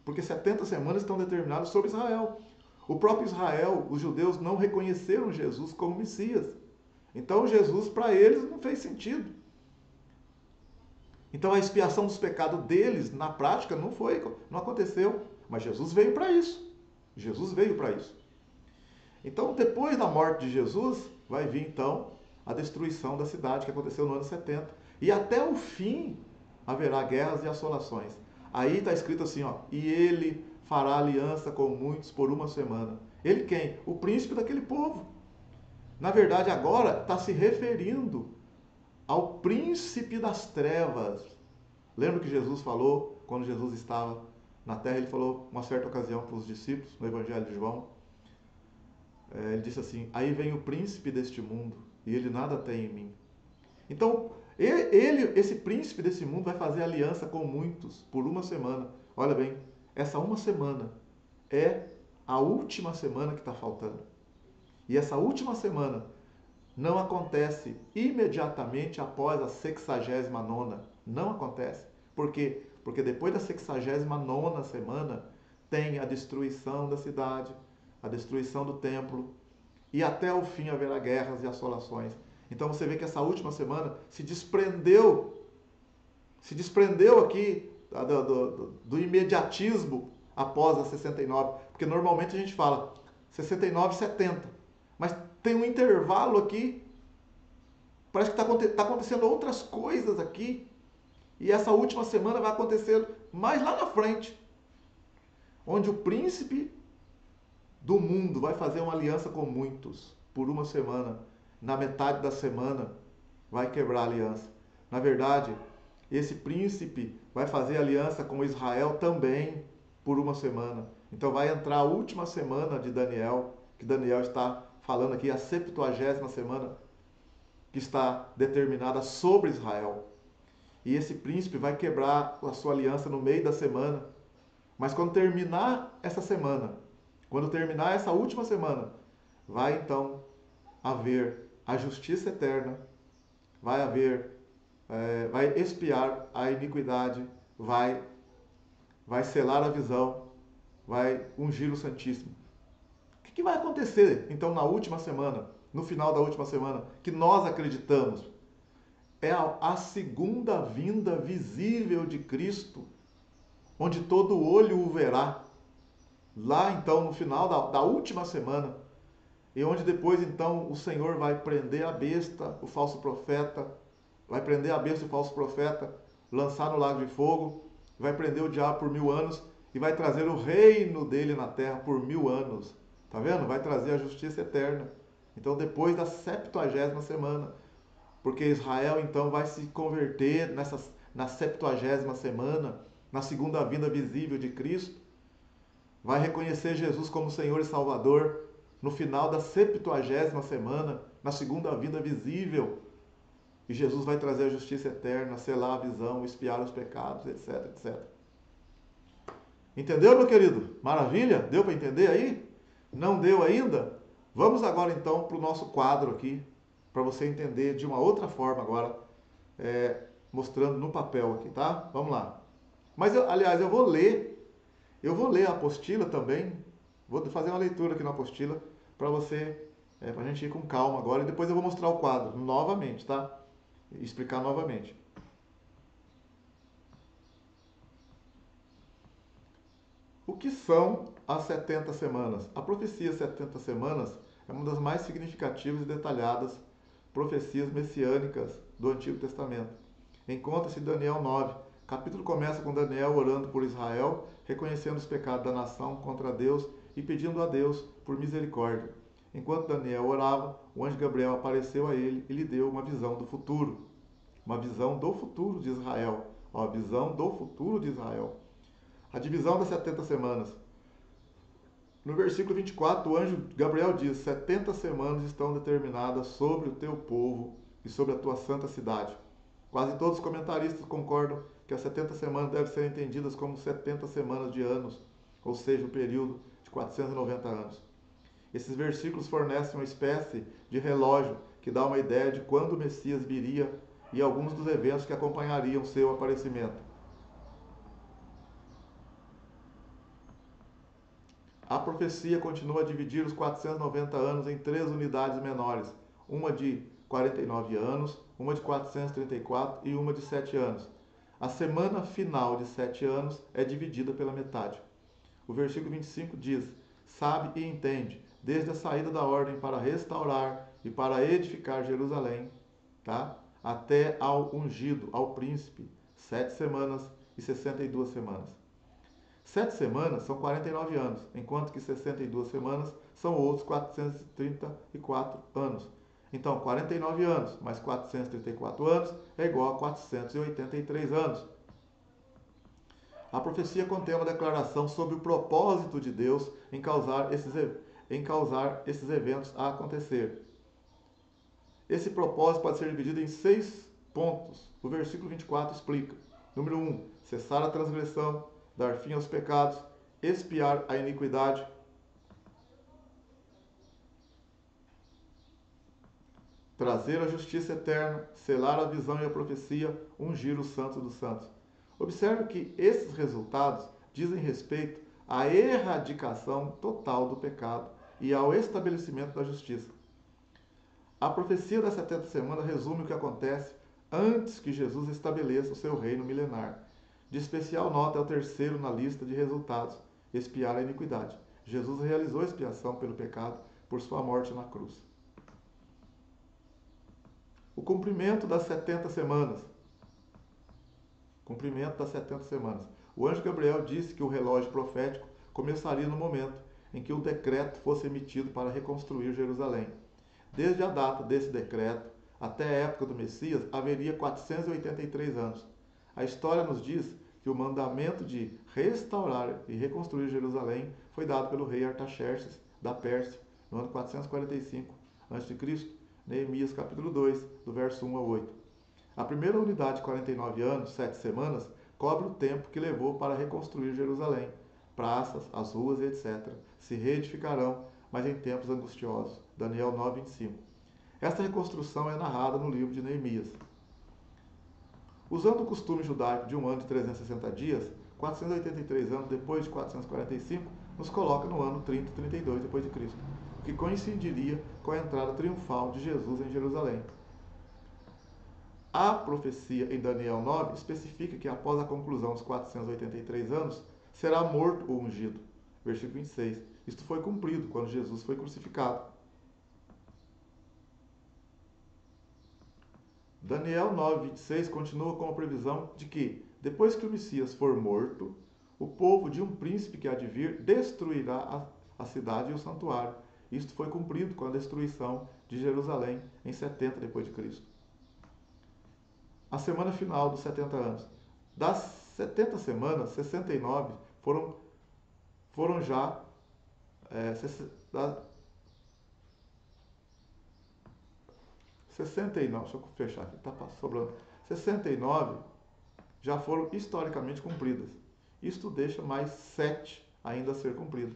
Speaker 1: Porque 70 semanas estão determinadas sobre Israel. O próprio Israel, os judeus, não reconheceram Jesus como Messias. Então Jesus, para eles, não fez sentido. Então a expiação dos pecados deles, na prática, não aconteceu. Mas Jesus veio para isso. Jesus veio para isso. Então, depois da morte de Jesus, vai vir então a destruição da cidade, que aconteceu no ano 70. E até o fim haverá guerras e assolações. Aí está escrito assim, ó, e ele fará aliança com muitos por uma semana. Ele quem? O príncipe daquele povo. Na verdade, agora está se referindo ao príncipe das trevas. Lembra que Jesus falou, quando Jesus estava na terra, ele falou uma certa ocasião para os discípulos, no Evangelho de João, ele disse assim, aí vem o príncipe deste mundo, e ele nada tem em mim. Então, esse príncipe desse mundo vai fazer aliança com muitos por uma semana. Olha bem, essa uma semana é a última semana que está faltando. E essa última semana não acontece imediatamente após a 69ª. Não acontece. Por quê? Porque depois da 69ª semana tem a destruição da cidade, a destruição do templo, e até o fim haverá guerras e assolações. Então você vê que essa última semana se desprendeu aqui do imediatismo após a 69, porque normalmente a gente fala 69 e 70, mas tem um intervalo aqui, parece que está acontecendo outras coisas aqui, e essa última semana vai acontecer mais lá na frente, onde o príncipe do mundo vai fazer uma aliança com muitos por uma semana. Na metade da semana vai quebrar a aliança. Na verdade, esse príncipe vai fazer aliança com Israel também por uma semana. Então vai entrar a última semana de Daniel, que Daniel está falando aqui, a 70ª semana, que está determinada sobre Israel. E esse príncipe vai quebrar a sua aliança no meio da semana. Mas quando terminar essa semana, quando terminar essa última semana, vai então haver a justiça eterna, vai expiar a iniquidade, vai selar a visão, vai ungir o Santíssimo. O que vai acontecer então na última semana, no final da última semana, que nós acreditamos? É a segunda vinda visível de Cristo, onde todo olho o verá. Lá então, no final da última semana, e onde depois então o Senhor vai prender a besta, o falso profeta, vai prender a besta e o falso profeta, lançar no lago de fogo, vai prender o diabo por 1000 anos e vai trazer o reino dele na terra por 1000 anos. Tá vendo? Vai trazer a justiça eterna. Então depois da 70ª semana, porque Israel então vai se converter na 70ª semana, na segunda vinda visível de Cristo, vai reconhecer Jesus como Senhor e Salvador no final da 70ª semana, na segunda vinda visível. E Jesus vai trazer a justiça eterna, selar a visão, expiar os pecados, etc, etc. Entendeu, meu querido? Maravilha? Deu para entender aí? Não deu ainda? Vamos agora então para o nosso quadro aqui, para você entender de uma outra forma agora, mostrando no papel aqui, tá? Vamos lá. Mas, aliás, eu vou ler a apostila também, vou fazer uma leitura aqui na apostila para para a gente ir com calma agora, e depois eu vou mostrar o quadro novamente, tá? E explicar novamente. O que são as 70 semanas? A profecia 70 semanas é uma das mais significativas e detalhadas profecias messiânicas do Antigo Testamento. Encontra-se em Daniel 9. O capítulo começa com Daniel orando por Israel, reconhecendo os pecados da nação contra Deus e pedindo a Deus por misericórdia. Enquanto Daniel orava, o anjo Gabriel apareceu a ele e lhe deu uma visão do futuro. Uma visão do futuro de Israel. Ó, a visão do futuro de Israel. A divisão das 70 semanas. No versículo 24, o anjo Gabriel diz: 70 semanas estão determinadas sobre o teu povo e sobre a tua santa cidade. Quase todos os comentaristas concordam que as 70 semanas devem ser entendidas como 70 semanas de anos, ou seja, o período de 490 anos. Esses versículos fornecem uma espécie de relógio que dá uma ideia de quando o Messias viria e alguns dos eventos que acompanhariam seu aparecimento. A profecia continua a dividir os 490 anos em 3 unidades menores, uma de 49 anos, uma de 434 e uma de 7 anos. A semana final de 7 anos é dividida pela metade. O versículo 25 diz: sabe e entende, desde a saída da ordem para restaurar e para edificar Jerusalém, tá? Até ao ungido, ao príncipe, 7 semanas e 62 semanas. 7 semanas são 49 anos, enquanto que 62 semanas são outros 434 anos. Então, 49 anos mais 434 anos é igual a 483 anos. A profecia contém uma declaração sobre o propósito de Deus em causar esses eventos a acontecer. Esse propósito pode ser dividido em 6 pontos. O versículo 24 explica. Número 1, cessar a transgressão, dar fim aos pecados, expiar a iniquidade, trazer a justiça eterna, selar a visão e a profecia, ungir o santo dos santos. Observe que esses resultados dizem respeito à erradicação total do pecado e ao estabelecimento da justiça. A profecia das 70 semanas resume o que acontece antes que Jesus estabeleça o seu reino milenar. De especial nota é o terceiro na lista de resultados, expiar a iniquidade. Jesus realizou a expiação pelo pecado por sua morte na cruz. O cumprimento das 70 semanas. Cumprimento das 70 semanas. O anjo Gabriel disse que o relógio profético começaria no momento em que o decreto fosse emitido para reconstruir Jerusalém. Desde a data desse decreto até a época do Messias, haveria 483 anos. A história nos diz que o mandamento de restaurar e reconstruir Jerusalém foi dado pelo rei Artaxerxes, da Pérsia, no ano 445 a.C., Neemias capítulo 2, do verso 1 a 8. A primeira unidade de 49 anos, 7 semanas, cobre o tempo que levou para reconstruir Jerusalém. Praças, as ruas e etc. se reedificarão, mas em tempos angustiosos. Daniel 9, 25. Esta reconstrução é narrada no livro de Neemias. Usando o costume judaico de um ano de 360 dias, 483 anos depois de 445, nos coloca no ano 30-32 depois de Cristo, o que coincidiria com a entrada triunfal de Jesus em Jerusalém. A profecia em Daniel 9 especifica que após a conclusão dos 483 anos, será morto o ungido. Versículo 26. Isto foi cumprido quando Jesus foi crucificado. Daniel 9, 26 continua com a previsão de que, depois que o Messias for morto, o povo de um príncipe que há de vir destruirá a cidade e o santuário. Isto foi cumprido com a destruição de Jerusalém em 70 depois de Cristo. A semana final dos 70 anos. Das 70 semanas, 69 foram já 69, deixa eu fechar aqui, está sobrando. 69 já foram historicamente cumpridas. Isto deixa mais 7 ainda a ser cumprido.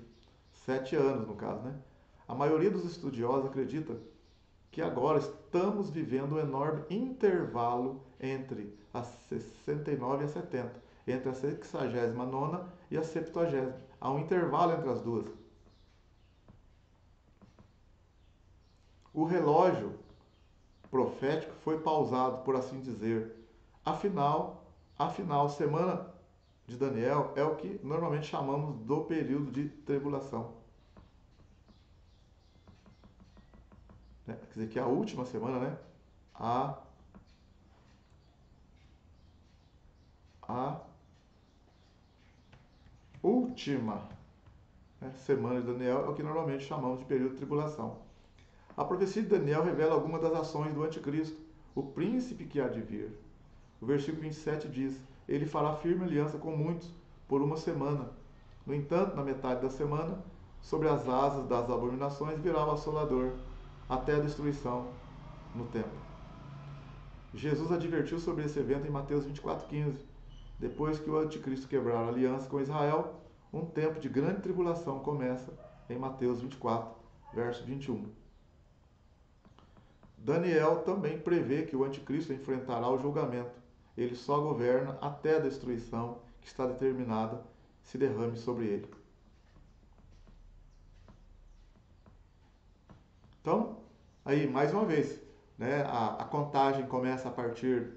Speaker 1: 7 anos, no caso, né? A maioria dos estudiosos acredita que agora estamos vivendo um enorme intervalo entre a 69 e a 70, entre a 69ª e a 70ª. Há um intervalo entre as duas. O relógio profético foi pausado, por assim dizer. Afinal, semana de Daniel é o que normalmente chamamos do período de tribulação. Quer dizer que a última semana, né? A última semana de Daniel é o que normalmente chamamos de período de tribulação. A profecia de Daniel revela algumas das ações do anticristo, o príncipe que há de vir. O versículo 27 diz: ele fará firme aliança com muitos por uma semana. No entanto, na metade da semana, sobre as asas das abominações virá o assolador, até a destruição no templo. Jesus advertiu sobre esse evento em Mateus 24,15. Depois que o anticristo quebrar a aliança com Israel, um tempo de grande tribulação começa em Mateus 24, verso 21. Daniel também prevê que o anticristo enfrentará o julgamento. Ele só governa até a destruição que está determinada se derrame sobre ele. Então, aí, mais uma vez, né, a contagem começa a partir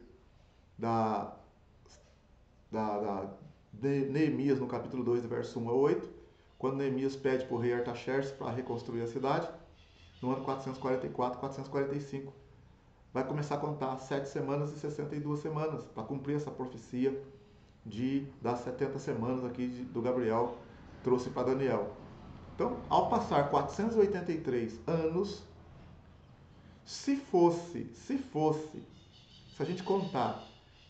Speaker 1: de Neemias, no capítulo 2, verso 1 a 8, quando Neemias pede para o rei Artaxerxes para reconstruir a cidade, no ano 444, 445. Vai começar a contar 7 semanas e 62 semanas, para cumprir essa profecia das 70 semanas aqui do Gabriel trouxe para Daniel. Então, ao passar 483 anos, se a gente contar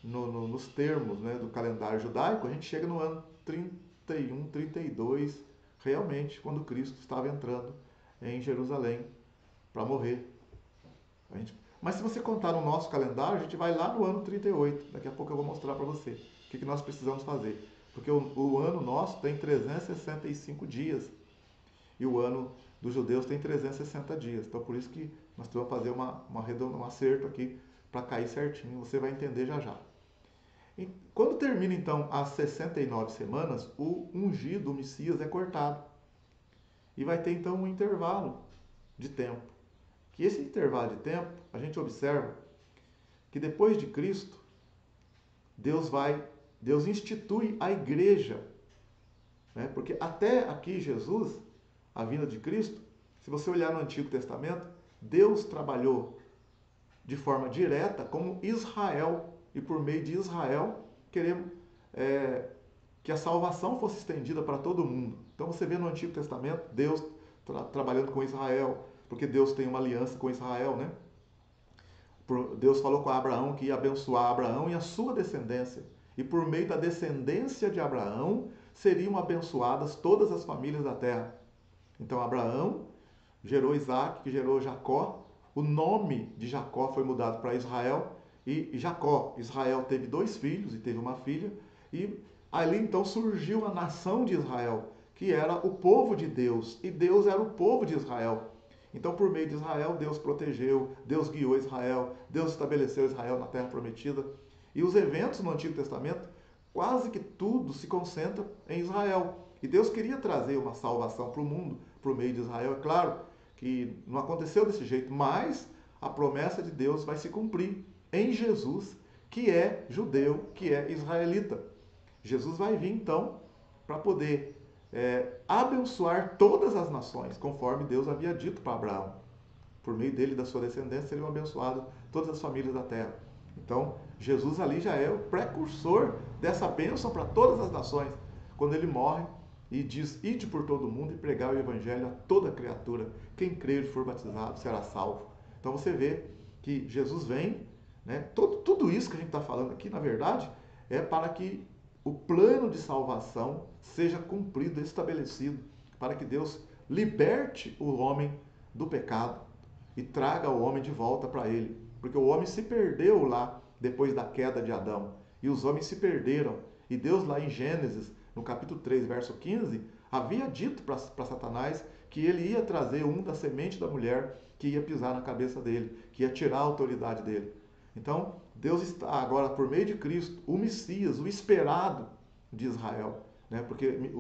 Speaker 1: nos termos, né, do calendário judaico, a gente chega no ano 31, 32, realmente, quando Cristo estava entrando em Jerusalém para morrer. Mas se você contar no nosso calendário, a gente vai lá no ano 38. Daqui a pouco eu vou mostrar para você o que nós precisamos fazer. Porque o ano nosso tem 365 dias. E o ano dos judeus tem 360 dias. Então, por isso que nós temos que fazer um acerto aqui para cair certinho. Você vai entender já já. E quando termina, então, as 69 semanas, o ungido, o Messias, é cortado. E vai ter, então, um intervalo de tempo. Que esse intervalo de tempo, a gente observa que depois de Cristo, Deus institui a igreja. Né? Porque até aqui Jesus, a vinda de Cristo, se você olhar no Antigo Testamento, Deus trabalhou de forma direta como Israel. E por meio de Israel, queremos que a salvação fosse estendida para todo mundo. Então você vê no Antigo Testamento, Deus trabalhando com Israel, porque Deus tem uma aliança com Israel, né? Deus falou com Abraão que ia abençoar Abraão e a sua descendência. E por meio da descendência de Abraão, seriam abençoadas todas as famílias da terra. Então Abraão gerou Isaac, que gerou Jacó. O nome de Jacó foi mudado para Israel. E Israel teve 2 filhos e teve uma filha. E ali então surgiu a nação de Israel, que era o povo de Deus. E Deus era o povo de Israel. Então, por meio de Israel, Deus protegeu, Deus guiou Israel, Deus estabeleceu Israel na terra prometida. E os eventos no Antigo Testamento, quase que tudo se concentra em Israel. E Deus queria trazer uma salvação para o mundo por meio de Israel. É claro que não aconteceu desse jeito, mas a promessa de Deus vai se cumprir em Jesus, que é judeu, que é israelita. Jesus vai vir, então, para poder abençoar todas as nações, conforme Deus havia dito para Abraão. Por meio dele e da sua descendência seriam abençoadas todas as famílias da terra. Então, Jesus ali já é o precursor dessa bênção para todas as nações, quando ele morre e diz: ide por todo mundo e pregar o evangelho a toda criatura. Quem crer e for batizado será salvo. Então você vê que Jesus vem, né? Tudo isso que a gente está falando aqui, na verdade, é para que o plano de salvação seja cumprido, estabelecido, para que Deus liberte o homem do pecado e traga o homem de volta para ele. Porque o homem se perdeu lá depois da queda de Adão. E os homens se perderam. E Deus lá em Gênesis, no capítulo 3, verso 15, havia dito para Satanás que ele ia trazer um da semente da mulher que ia pisar na cabeça dele, que ia tirar a autoridade dele. Então, Deus está agora, por meio de Cristo, o Messias, o esperado de Israel. Né? Porque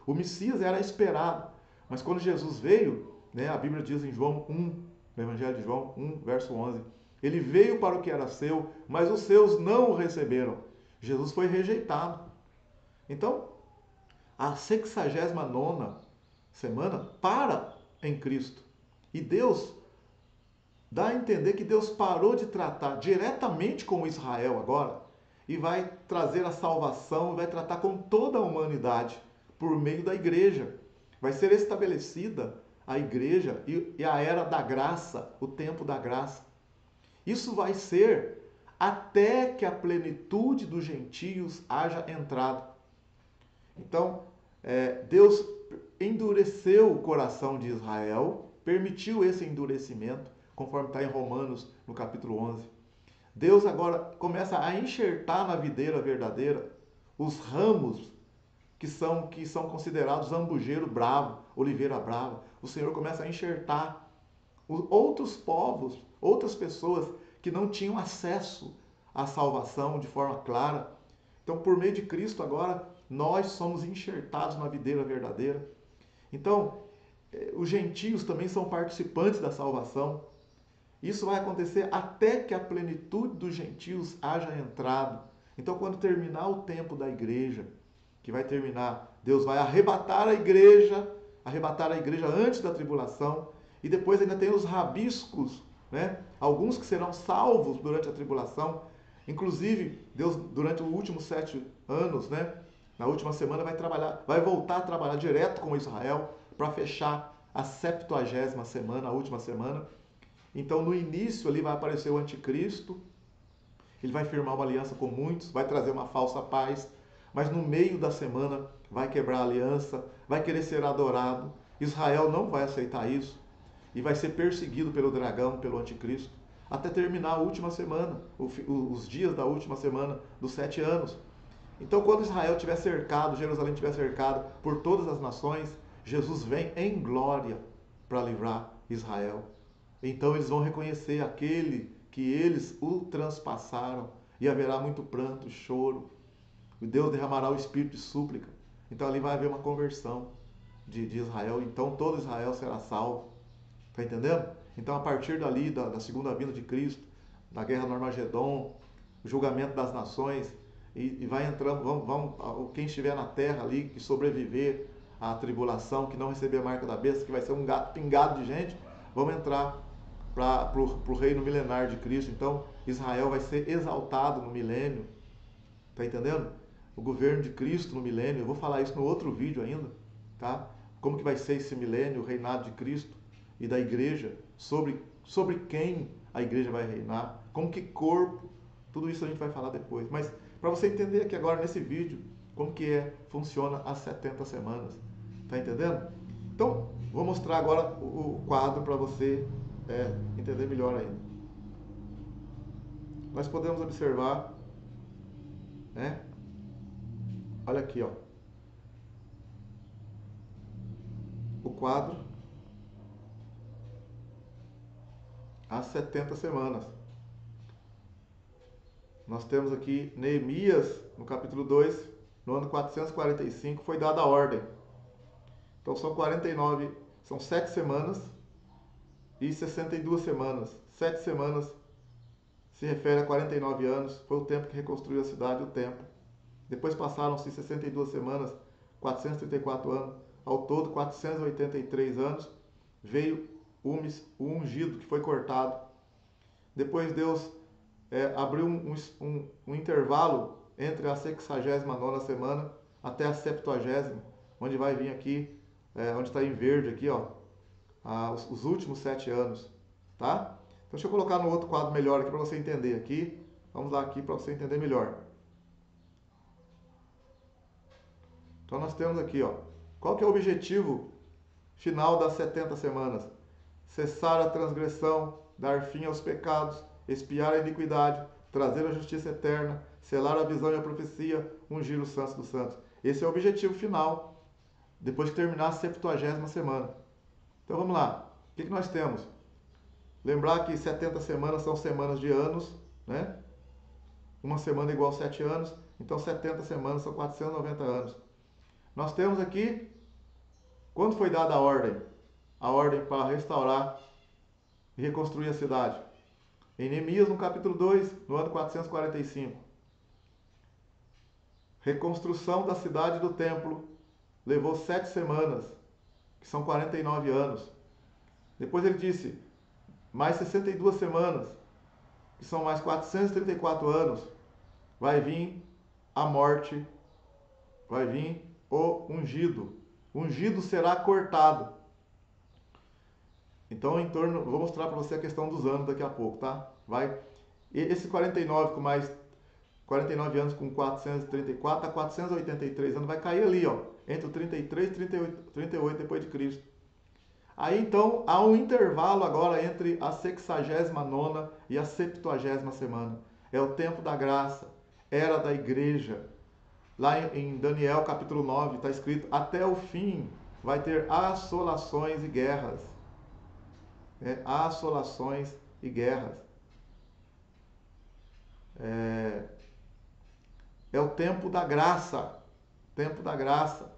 Speaker 1: o Messias era esperado. Mas quando Jesus veio, né, a Bíblia diz em João 1, no Evangelho de João 1, verso 11, ele veio para o que era seu, mas os seus não o receberam. Jesus foi rejeitado. Então, a 69ª semana para em Cristo. E Deus dá a entender que Deus parou de tratar diretamente com Israel agora e vai trazer a salvação, vai tratar com toda a humanidade por meio da igreja. Vai ser estabelecida a igreja e a era da graça, o tempo da graça. Isso vai ser até que a plenitude dos gentios haja entrado. Então, Deus endureceu o coração de Israel, permitiu esse endurecimento, conforme está em Romanos, no capítulo 11. Deus agora começa a enxertar na videira verdadeira os ramos que são considerados zambujeiro bravo, oliveira brava. O Senhor começa a enxertar outros povos, outras pessoas que não tinham acesso à salvação de forma clara. Então, por meio de Cristo agora, nós somos enxertados na videira verdadeira. Então, os gentios também são participantes da salvação. Isso vai acontecer até que a plenitude dos gentios haja entrado. Então, quando terminar o tempo da igreja, que vai terminar, Deus vai arrebatar a igreja antes da tribulação, e depois ainda tem os rabiscos, né? Alguns que serão salvos durante a tribulação. Inclusive, Deus, durante os últimos 7 anos, né? Na última semana vai voltar a trabalhar direto com Israel para fechar a 70ª semana, a última semana. Então, no início ali vai aparecer o anticristo, ele vai firmar uma aliança com muitos, vai trazer uma falsa paz, mas no meio da semana vai quebrar a aliança, vai querer ser adorado. Israel não vai aceitar isso e vai ser perseguido pelo dragão, pelo anticristo, até terminar a última semana, os dias da última semana dos 7 anos. Então, quando Israel estiver cercado, Jerusalém estiver cercado por todas as nações, Jesus vem em glória para livrar Israel. Então, eles vão reconhecer aquele que eles o transpassaram, e haverá muito pranto, choro. E Deus derramará o espírito de súplica. Então, ali vai haver uma conversão de Israel. Então, todo Israel será salvo. Está entendendo? Então, a partir dali, da segunda vinda de Cristo, da guerra no Armagedon, o julgamento das nações, e vai entrando, quem estiver na terra ali, que sobreviver à tribulação, que não receber a marca da besta, que vai ser um gato pingado de gente, vamos entrar para o reino milenar de Cristo. Então, Israel vai ser exaltado no milênio. Está entendendo? O governo de Cristo no milênio. Eu vou falar isso no outro vídeo ainda, tá? Como que vai ser esse milênio, o reinado de Cristo e da igreja, sobre quem a igreja vai reinar, como que corpo, tudo isso a gente vai falar depois. Mas para você entender aqui agora nesse vídeo, como que funciona as 70 semanas. Tá entendendo? Então, vou mostrar agora o quadro para você entender melhor ainda. Nós podemos observar, né? Olha aqui, ó. O quadro, as 70 semanas. Nós temos aqui Neemias, no capítulo 2, no ano 445, foi dada a ordem. Então são 49, são 7 semanas e 62 semanas. 7 semanas se refere a 49 anos, foi o tempo que reconstruiu a cidade, o templo. Depois passaram-se 62 semanas, 434 anos, ao todo 483 anos, veio o ungido, que foi cortado. Depois Deus abriu um intervalo entre a 69ª semana até a 70ª, onde vai vir aqui, onde está em verde aqui, ó, os últimos 7 anos, tá? Então deixa eu colocar no outro quadro melhor aqui para você entender aqui. Vamos lá aqui para você entender melhor. Então nós temos aqui, ó, qual que é o objetivo final das 70 semanas? Cessar a transgressão, dar fim aos pecados, expiar a iniquidade, trazer a justiça eterna, selar a visão e a profecia, ungir os santos dos santos. Esse é o objetivo final, depois de terminar a 70ª semana. Então vamos lá. O que nós temos? Lembrar que 70 semanas são semanas de anos, né? Uma semana igual a 7 anos, então 70 semanas são 490 anos. Nós temos aqui, quando foi dada a ordem? A ordem para restaurar e reconstruir a cidade. Em Neemias, no capítulo 2, no ano 445. Reconstrução da cidade e do templo levou 7 semanas, que são 49 anos. Depois ele disse, mais 62 semanas, que são mais 434 anos, vai vir a morte, vai vir o ungido. O ungido será cortado. Então, vou mostrar para você a questão dos anos daqui a pouco, tá? Esse 49 com mais 49 anos com 434 a 483 anos vai cair ali, ó, entre o 33 e 38 depois de Cristo. Aí então há um intervalo agora entre a 69ª e a 70ª semana. É o tempo da graça, era da igreja. Lá em Daniel capítulo 9 está escrito, até o fim vai ter assolações e guerras. Assolações e guerras. É o tempo da graça. Tempo da graça.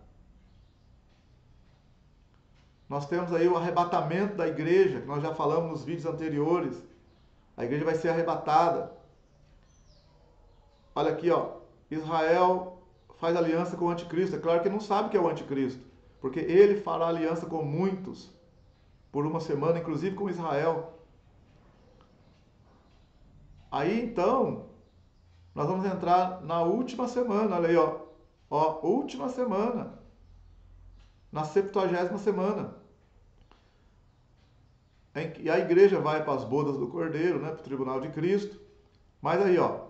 Speaker 1: Nós temos aí o arrebatamento da igreja, que nós já falamos nos vídeos anteriores. A igreja vai ser arrebatada. olha aqui, ó, Israel faz aliança com o anticristo. É claro que não sabe que é o anticristo, porque ele fará aliança com muitos por uma semana, inclusive com Israel. Aí então, nós vamos entrar na última semana, olha aí, ó, última semana, na 70ª semana. E a igreja vai para as bodas do Cordeiro, né, para o tribunal de Cristo. Mas aí, ó,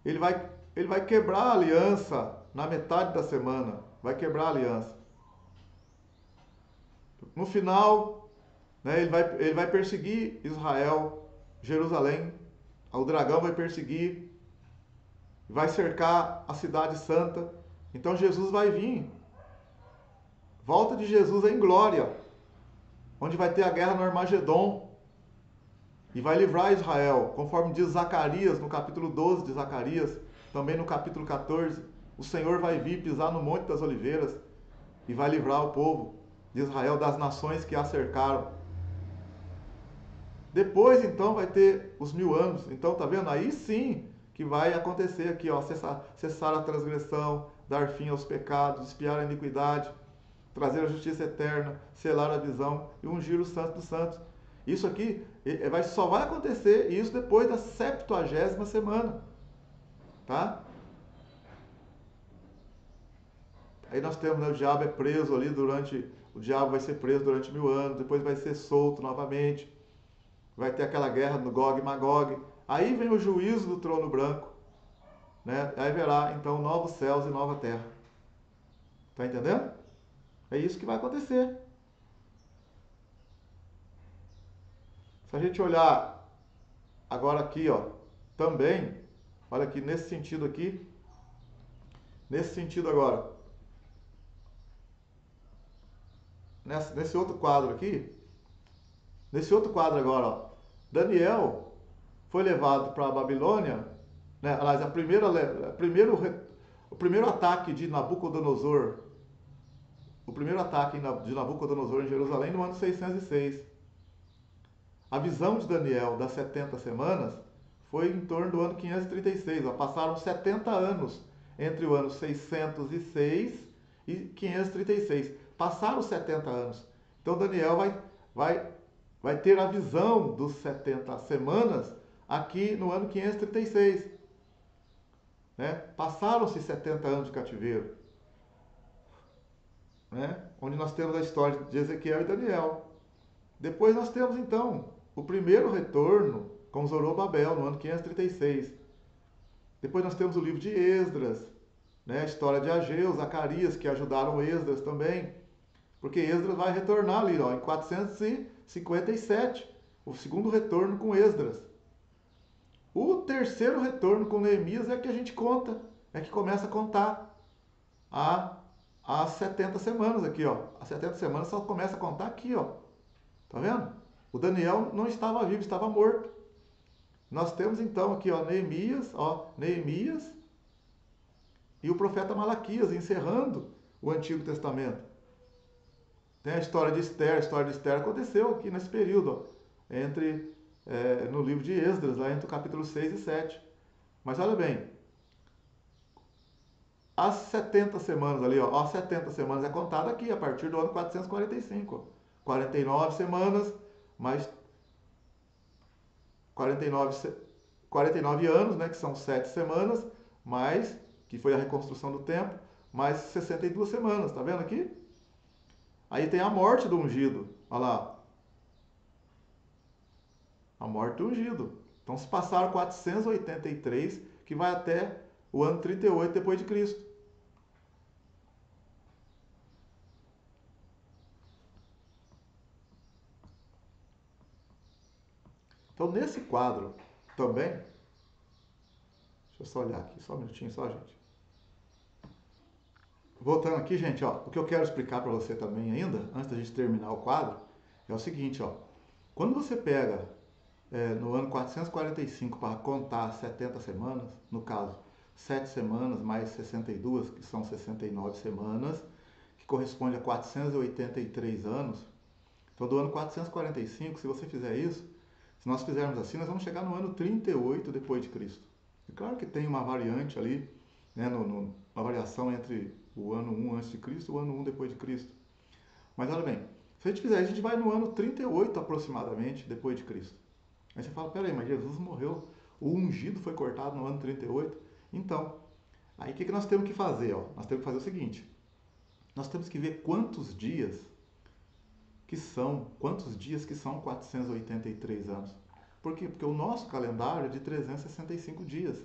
Speaker 1: ele vai quebrar a aliança na metade da semana. Vai quebrar a aliança. No final, né, ele vai perseguir Israel, Jerusalém. O dragão vai perseguir, vai cercar a cidade santa. Então Jesus vai vir. Volta de Jesus em glória, onde vai ter a guerra no Armagedon. E vai livrar Israel, conforme diz Zacarias, no capítulo 12 de Zacarias, também no capítulo 14. O Senhor vai vir pisar no Monte das Oliveiras e vai livrar o povo de Israel das nações que a cercaram. Depois, então, vai ter os 1000 anos. Então, tá vendo? Aí sim que vai acontecer aqui, ó, cessar a transgressão, dar fim aos pecados, expiar a iniquidade, trazer a justiça eterna, selar a visão e ungir o Santo dos Santos. Isso aqui só vai acontecer isso depois da 70ª semana. Tá? Aí nós temos, né, o diabo é preso ali o diabo vai ser preso durante 1000 anos, depois vai ser solto novamente, vai ter aquela guerra no Gog e Magog. Aí vem o juízo do trono branco, né? Aí verá então novos céus e nova terra. Tá entendendo? É isso que vai acontecer. Se a gente olhar agora aqui, ó, também, olha aqui nesse sentido agora, nesse outro quadro aqui, nesse outro quadro agora, ó, Daniel foi levado para a Babilônia, né? Aliás, o primeiro ataque de Nabucodonosor, o primeiro ataque de Nabucodonosor em Jerusalém no ano 606. A visão de Daniel das 70 semanas foi em torno do ano 536. Ó, passaram 70 anos entre o ano 606 e 536. Passaram 70 anos. Então Daniel vai ter a visão dos 70 semanas aqui no ano 536. Né? Passaram-se 70 anos de cativeiro. Né? Onde nós temos a história de Ezequiel e Daniel. Depois nós temos então o primeiro retorno com Zorobabel no ano 536. Depois nós temos o livro de Esdras, né? A história de Ageu, Zacarias, que ajudaram Esdras também. Porque Esdras vai retornar ali, ó, em 457, o segundo retorno com Esdras. O terceiro retorno com Neemias é que a gente conta, é que começa a contar as 70 semanas aqui, ó. As 70 semanas só começa a contar aqui, ó. Tá vendo? O Daniel não estava vivo, estava morto. Nós temos então aqui, ó, Neemias e o profeta Malaquias encerrando o Antigo Testamento. Tem a história de Esther aconteceu aqui nesse período, ó, no livro de Esdras, lá entre o capítulo 6 e 7. Mas olha bem, as 70 semanas ali, ó, as 70 semanas é contada aqui a partir do ano 445. 49 semanas, mais 49 anos, né, que são 7 semanas, mais, que foi a reconstrução do templo, mais 62 semanas, tá vendo aqui? Aí tem a morte do ungido, olha lá. A morte do ungido. Então se passaram 483, que vai até o ano 38 depois de Cristo. Então nesse quadro também, deixa eu só olhar aqui, só um minutinho, só, gente. Voltando aqui, gente, ó, o que eu quero explicar para você também ainda, antes da gente terminar o quadro, é o seguinte, ó. Quando você pega no ano 445 para contar 70 semanas, no caso, 7 semanas mais 62, que são 69 semanas, que corresponde a 483 anos. Então, do ano 445, se você fizer isso, se nós fizermos assim, nós vamos chegar no ano 38 depois de Cristo. É claro que tem uma variante ali, né, uma variação entre o ano 1 antes de Cristo e o ano 1 depois de Cristo. Mas olha bem, se a gente fizer, a gente vai no ano 38 aproximadamente depois de Cristo. Aí você fala, peraí, mas Jesus morreu, o ungido foi cortado no ano 38. Então, aí o que nós temos que fazer? Ó? Nós temos que fazer o seguinte, nós temos que ver quantos dias que são 483 anos. Por quê? Porque o nosso calendário é de 365 dias.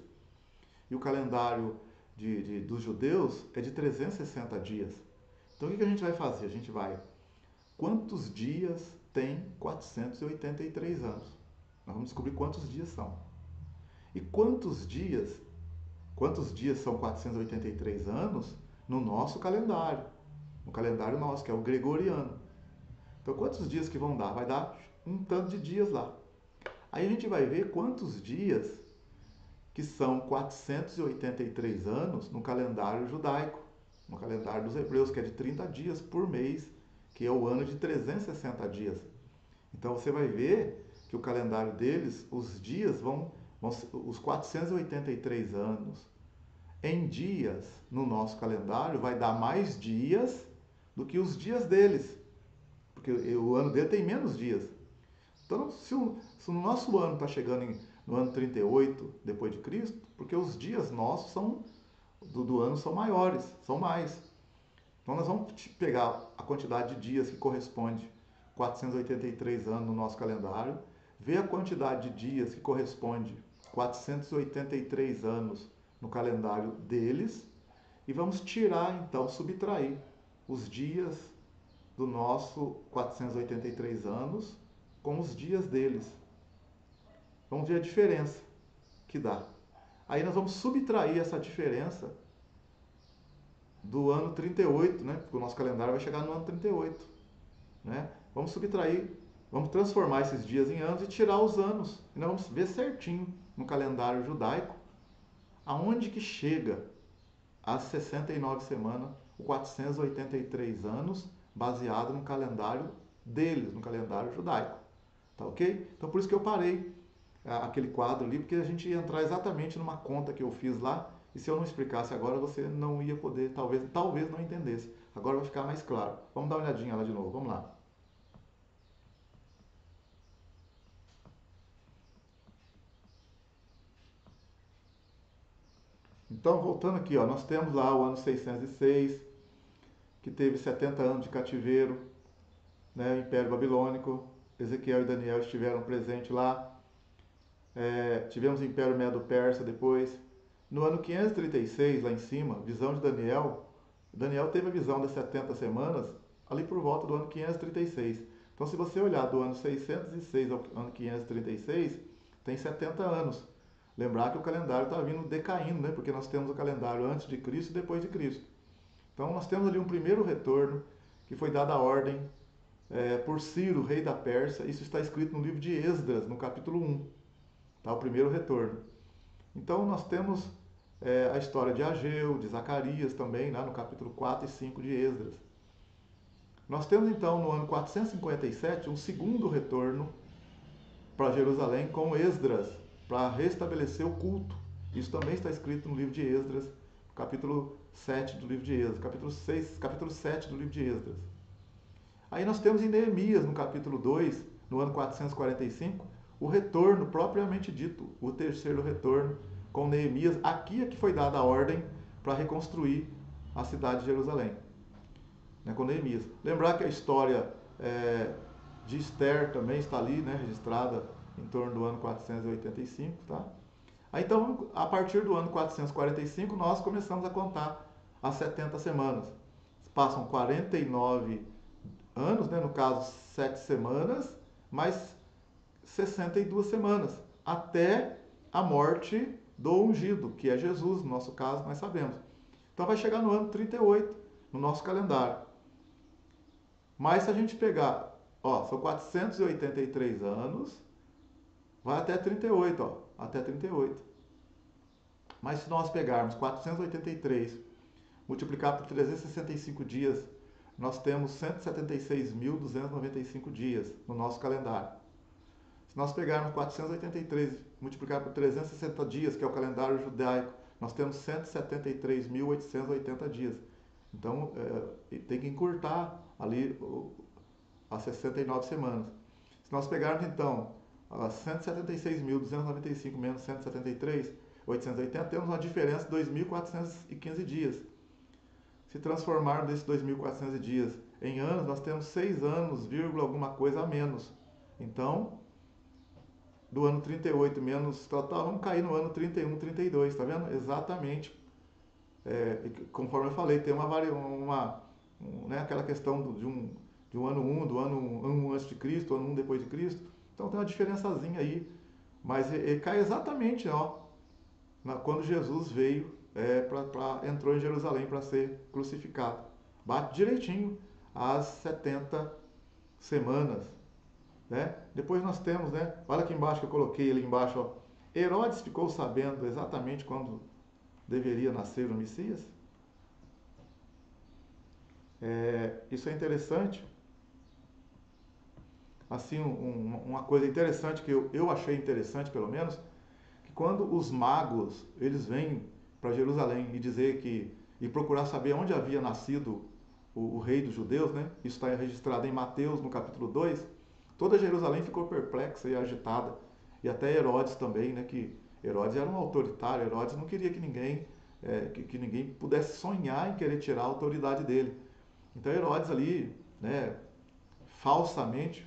Speaker 1: E o calendário dos judeus é de 360 dias. Então o que a gente vai fazer? A gente vai, quantos dias tem 483 anos? Nós vamos descobrir quantos dias são. E quantos dias são 483 anos no nosso calendário? No calendário nosso, que é o gregoriano. Então quantos dias que vão dar? Vai dar um tanto de dias lá. Aí a gente vai ver quantos dias que são 483 anos no calendário judaico, no calendário dos hebreus, que é de 30 dias por mês, que é o ano de 360 dias. Então você vai ver que o calendário deles, os dias os 483 anos em dias no nosso calendário vai dar mais dias do que os dias deles, porque o ano dele tem menos dias. Então, se o nosso ano está chegando no ano 38 depois de Cristo, porque os dias nossos do ano são maiores, são mais. Então nós vamos pegar a quantidade de dias que corresponde 483 anos no nosso calendário, ver a quantidade de dias que corresponde 483 anos no calendário deles e vamos tirar, então, subtrair os dias do nosso 483 anos com os dias deles. Vamos ver a diferença que dá. Aí nós vamos subtrair essa diferença do ano 38, né? Porque o nosso calendário vai chegar no ano 38, né? Vamos subtrair, vamos transformar esses dias em anos e tirar os anos. E nós vamos ver certinho no calendário judaico aonde que chega as 69 semanas, os 483 anos, baseado no calendário deles, no calendário judaico. Tá ok? Então por isso que eu parei aquele quadro ali, porque a gente ia entrar exatamente numa conta que eu fiz lá, e se eu não explicasse agora, você não ia poder, talvez não entendesse. Agora vai ficar mais claro. Vamos dar uma olhadinha lá de novo, vamos lá. Então, voltando aqui, ó, nós temos lá o ano 606, que teve 70 anos de cativeiro, né, o Império Babilônico. Ezequiel e Daniel estiveram presentes lá. Tivemos o Império Medo-Persa depois. No ano 536, lá em cima, visão de Daniel. Daniel teve a visão das 70 semanas ali por volta do ano 536. Então, se você olhar do ano 606 ao ano 536, tem 70 anos. Lembrar que o calendário está vindo decaindo, né? Porque nós temos o calendário antes de Cristo e depois de Cristo. Então, nós temos ali um primeiro retorno, que foi dada a ordem por Ciro, rei da Pérsia. Isso está escrito no livro de Esdras, no capítulo 1. Tá? O primeiro retorno. Então, nós temos a história de Ageu, de Zacarias também, lá no capítulo 4 e 5 de Esdras. Nós temos então no ano 457 um segundo retorno para Jerusalém com Esdras, para restabelecer o culto. Isso também está escrito no livro de Esdras, capítulo 7 do livro de Esdras, capítulo 7 do livro de Esdras. Aí nós temos em Neemias, no capítulo 2, no ano 445, o retorno propriamente dito, o terceiro retorno com Neemias. Aqui é que foi dada a ordem para reconstruir a cidade de Jerusalém, né, com Neemias. Lembrar que a história de Esther também está ali, né, registrada em torno do ano 485, tá? Aí, então, a partir do ano 445, nós começamos a contar as 70 semanas. Passam 49 anos, né, no caso 7 semanas, mais 62 semanas, até a morte do ungido, que é Jesus, no nosso caso, nós sabemos. Então vai chegar no ano 38, no nosso calendário. Mas se a gente pegar, ó, são 483 anos, vai até 38, ó, até 38. Mas se nós pegarmos 483, multiplicar por 365 dias, nós temos 176.295 dias no nosso calendário. Se nós pegarmos 483 multiplicar por 360 dias, que é o calendário judaico, nós temos 173.880 dias. Então, tem que encurtar ali as 69 semanas. Se nós pegarmos, então, 176.295 menos 173.880, temos uma diferença de 2.415 dias. Se transformarmos esses 2.400 dias em anos, nós temos 6 anos, vírgula, alguma coisa a menos. Então, do ano 38 menos total, vamos cair no ano 31, 32, tá vendo? Exatamente. Conforme eu falei, tem né, aquela questão de um ano 1, do ano 1 antes de Cristo, ano 1 depois de Cristo. Então tem uma diferençazinha aí, mas ele cai exatamente, ó, quando Jesus veio, entrou em Jerusalém para ser crucificado. Bate direitinho as 70 semanas. Né? Depois nós temos, né? Olha aqui embaixo que eu coloquei ali embaixo, ó. Herodes ficou sabendo exatamente quando deveria nascer o Messias. Isso é interessante. Assim, uma coisa interessante que eu achei interessante, pelo menos, que quando os magos eles vêm para Jerusalém e procurar saber onde havia nascido o rei dos judeus, né? Isso está registrado em Mateus, no capítulo 2. Toda Jerusalém ficou perplexa e agitada. E até Herodes também, né? Que Herodes era um autoritário. Herodes não queria que ninguém pudesse sonhar em querer tirar a autoridade dele. Então Herodes ali, né, falsamente,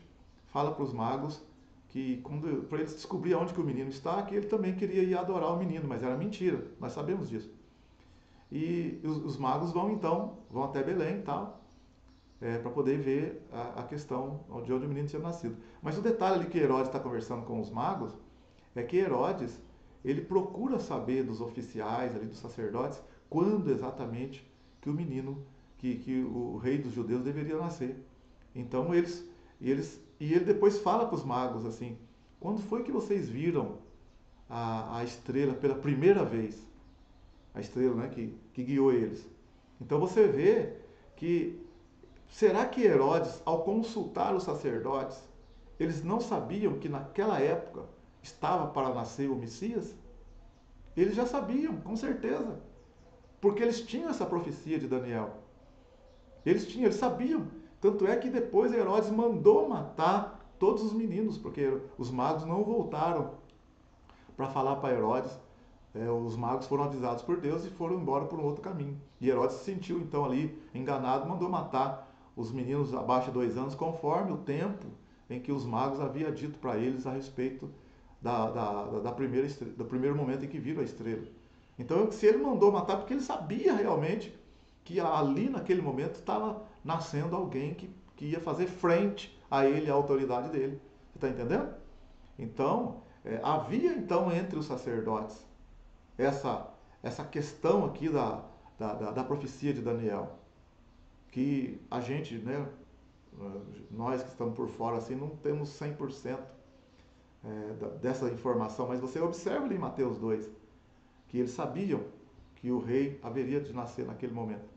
Speaker 1: fala para os magos que para eles descobrir onde que o menino está, que ele também queria ir adorar o menino, mas era mentira. Nós sabemos disso. E os magos vão até Belém e tal, para poder ver a questão de onde o menino tinha nascido. Mas o detalhe ali que Herodes está conversando com os magos é que Herodes, ele procura saber dos oficiais, ali, dos sacerdotes, quando exatamente que o menino, que o rei dos judeus deveria nascer. Então ele depois fala para os magos assim: quando foi que vocês viram a estrela pela primeira vez? A estrela, né, que guiou eles. Então você vê que será que Herodes, ao consultar os sacerdotes, eles não sabiam que naquela época estava para nascer o Messias? Eles já sabiam, com certeza, porque eles tinham essa profecia de Daniel. Eles sabiam. Tanto é que depois Herodes mandou matar todos os meninos, porque os magos não voltaram para falar para Herodes. Os magos foram avisados por Deus e foram embora por um outro caminho. E Herodes se sentiu então ali enganado, mandou matar os meninos abaixo de 2 anos, conforme o tempo em que os magos haviam dito para eles a respeito do primeiro momento em que viram a estrela. Então, se ele mandou matar, porque ele sabia realmente que ali naquele momento estava nascendo alguém que ia fazer frente a ele, a autoridade dele. Você está entendendo? Então, havia então entre os sacerdotes essa questão aqui da profecia de Daniel, que a gente, né, nós que estamos por fora assim, não temos 100% dessa informação, mas você observa ali em Mateus 2, que eles sabiam que o rei haveria de nascer naquele momento,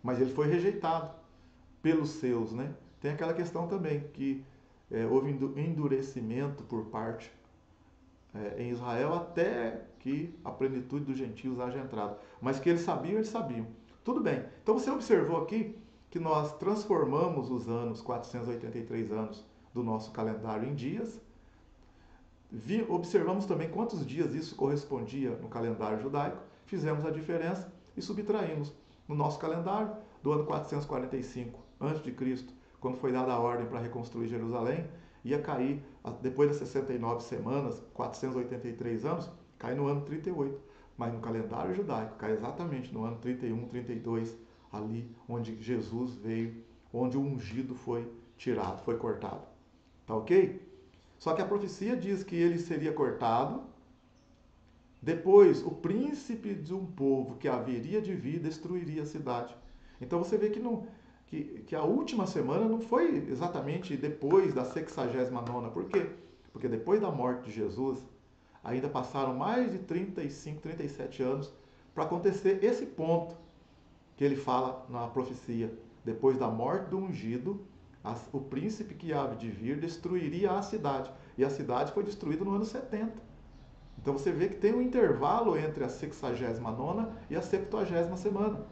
Speaker 1: mas ele foi rejeitado pelos seus, né? Tem aquela questão também que houve endurecimento por parte em Israel até que a plenitude dos gentios haja entrado. Mas que eles sabiam. Tudo bem. Então você observou aqui que nós transformamos os anos, 483 anos do nosso calendário em dias. Observamos também quantos dias isso correspondia no calendário judaico. Fizemos a diferença e subtraímos. No nosso calendário, do ano 445 a.C., quando foi dada a ordem para reconstruir Jerusalém, ia cair, depois das 69 semanas, 483 anos, cai no ano 38. Mas no calendário judaico, cai exatamente no ano 31, 32, ali onde Jesus veio, onde o ungido foi tirado, foi cortado. Tá ok? Só que a profecia diz que ele seria cortado, depois o príncipe de um povo que haveria de vir destruiria a cidade. Então você vê que a última semana não foi exatamente depois da 69ª. Por quê? Porque depois da morte de Jesus, ainda passaram mais de 35, 37 anos para acontecer esse ponto que ele fala na profecia. Depois da morte do ungido, o príncipe que há de vir destruiria a cidade. e a cidade foi destruída no ano 70. Então você vê que tem um intervalo entre a 69ª e a 70ª semana.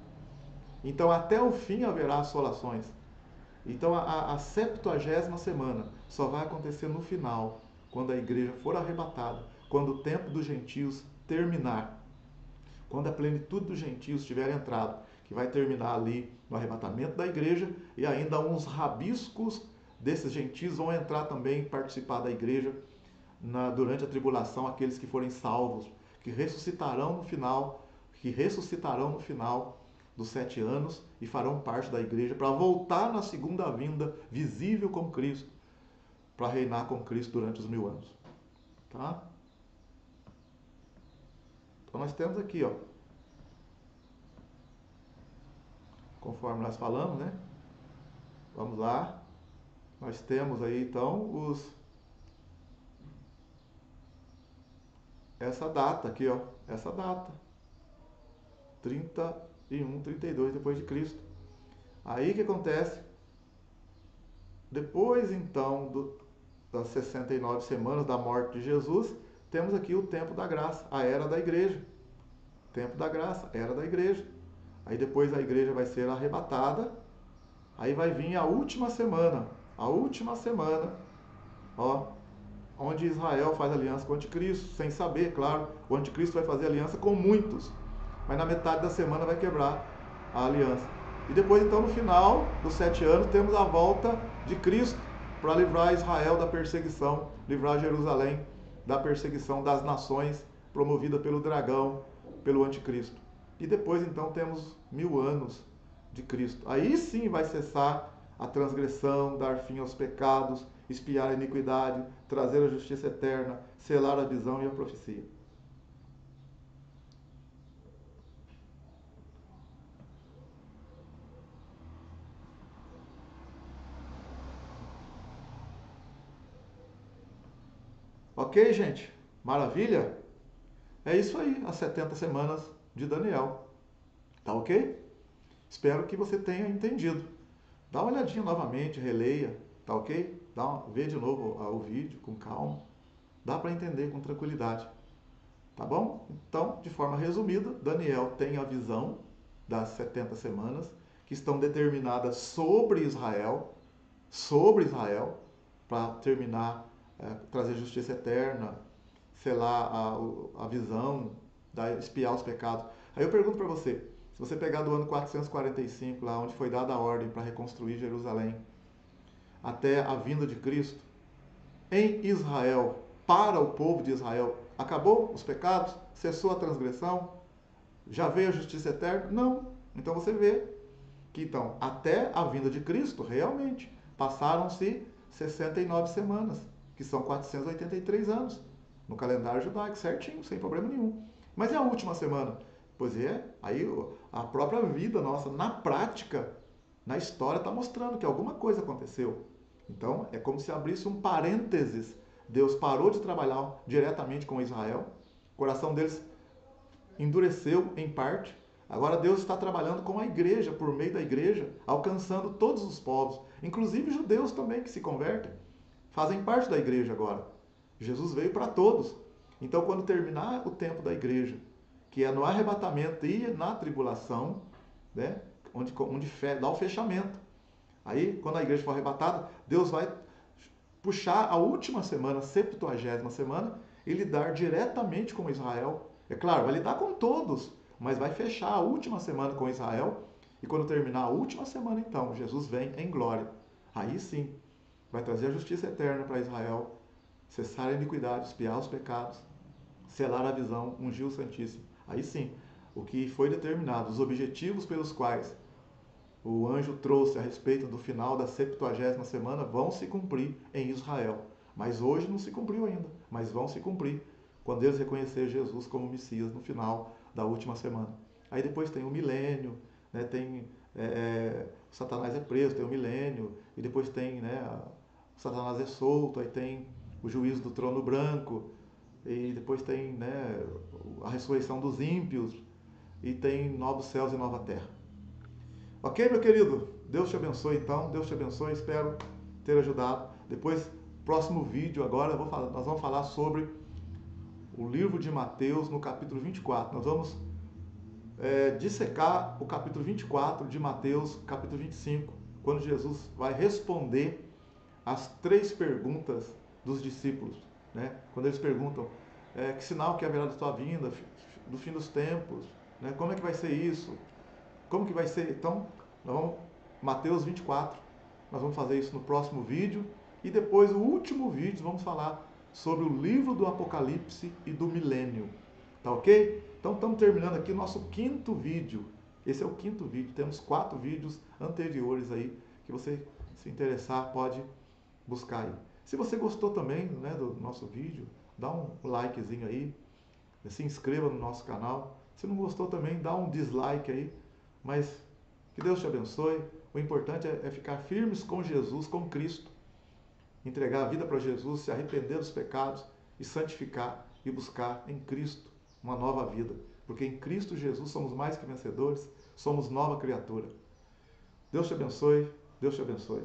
Speaker 1: Então até o fim haverá assolações. Então a 70ª semana só vai acontecer no final, quando a igreja for arrebatada, quando o tempo dos gentios terminar, quando a plenitude dos gentios tiver entrado, que vai terminar ali no arrebatamento da igreja, e ainda uns rabiscos desses gentios vão entrar também e participar da igreja durante a tribulação, aqueles que forem salvos, que ressuscitarão no final dos 7 anos e farão parte da igreja para voltar na segunda vinda, visível com Cristo, para reinar com Cristo durante os 1000 anos. Tá? Então nós temos aqui, ó, conforme nós falamos, né? Vamos lá. Nós temos aí então essa data aqui, ó, essa data. 31, 32 depois de Cristo. Aí o que acontece? Depois então das 69 semanas da morte de Jesus, temos aqui o tempo da graça, a era da igreja. Tempo da graça, era da igreja. Aí depois a igreja vai ser arrebatada. Aí vai vir a última semana, ó, onde Israel faz aliança com o anticristo, sem saber, claro, o anticristo vai fazer aliança com muitos, mas na metade da semana vai quebrar a aliança. E depois, então, no final dos 7 anos, temos a volta de Cristo para livrar Israel da perseguição, livrar Jerusalém da perseguição das nações promovida pelo dragão, pelo anticristo. E depois, então, temos 1000 anos de Cristo. Aí sim vai cessar a transgressão, dar fim aos pecados, expiar a iniquidade, trazer a justiça eterna, selar a visão e a profecia. Ok, gente? Maravilha? É isso aí, as 70 semanas de Daniel. Tá ok? Espero que você tenha entendido. Dá uma olhadinha novamente, releia, tá ok? Vê de novo o vídeo com calma. Dá para entender com tranquilidade. Tá bom? Então, de forma resumida, Daniel tem a visão das 70 semanas que estão determinadas sobre Israel, para terminar, trazer justiça eterna, selar a visão, expiar os pecados. Aí eu pergunto para você, se você pegar do ano 445, lá onde foi dada a ordem para reconstruir Jerusalém, até a vinda de Cristo, em Israel, para o povo de Israel, acabou os pecados? Cessou a transgressão? Já veio a justiça eterna? Não. Então você vê que então, até a vinda de Cristo, realmente, passaram-se 69 semanas, que são 483 anos, no calendário judaico, certinho, sem problema nenhum. Mas e a última semana? Pois é, aí a própria vida nossa, na prática, na história, está mostrando que alguma coisa aconteceu. Então, é como se abrisse um parênteses. Deus parou de trabalhar diretamente com Israel, o coração deles endureceu em parte. Agora Deus está trabalhando com a igreja, por meio da igreja, alcançando todos os povos, inclusive judeus também que se convertem, fazem parte da igreja agora. Jesus veio para todos. Então, quando terminar o tempo da igreja, que é no arrebatamento e na tribulação, né, onde dá o fechamento. Aí, quando a igreja for arrebatada, Deus vai puxar a última semana, a 70ª semana, e lidar diretamente com Israel. É claro, vai lidar com todos, mas vai fechar a última semana com Israel. E quando terminar a última semana, então, Jesus vem em glória. Aí sim, vai trazer a justiça eterna para Israel, cessar a iniquidade, expiar os pecados, selar a visão, ungir o Santíssimo. Aí sim, o que foi determinado, os objetivos pelos quais o anjo trouxe a respeito do final da 70ª semana vão se cumprir em Israel. Mas hoje não se cumpriu ainda, mas vão se cumprir quando eles reconhecerem Jesus como Messias no final da última semana. Aí depois tem o milênio, né, tem Satanás é preso, tem o milênio, e depois tem, né, Satanás é solto, aí tem o juízo do trono branco, e depois tem, né, a ressurreição dos ímpios, e tem novos céus e nova terra. Ok, meu querido? Deus te abençoe então, Deus te abençoe, espero ter ajudado. Depois Próximo vídeo agora nós vamos falar sobre o livro de Mateus no capítulo 24. Nós vamos dissecar o capítulo 24 de Mateus, capítulo 25, quando Jesus vai responder as 3 perguntas dos discípulos, né? Quando eles perguntam, que sinal que haverá da tua vinda, do fim dos tempos, né? Como é que vai ser isso? Como que vai ser? Então, Mateus 24, nós vamos fazer isso no próximo vídeo, e depois, o último vídeo, vamos falar sobre o livro do Apocalipse e do milênio, tá ok? Então, estamos terminando aqui o nosso 5º vídeo. Esse é o 5º vídeo, temos 4 vídeos anteriores aí, que você, se interessar, pode buscar aí. Se você gostou também, né, do nosso vídeo, dá um likezinho aí, se inscreva no nosso canal. Se não gostou também, dá um dislike aí, mas que Deus te abençoe. O importante é ficar firmes com Jesus, com Cristo, entregar a vida para Jesus, se arrepender dos pecados e santificar e buscar em Cristo uma nova vida, porque em Cristo Jesus somos mais que vencedores, somos nova criatura. Deus te abençoe, Deus te abençoe.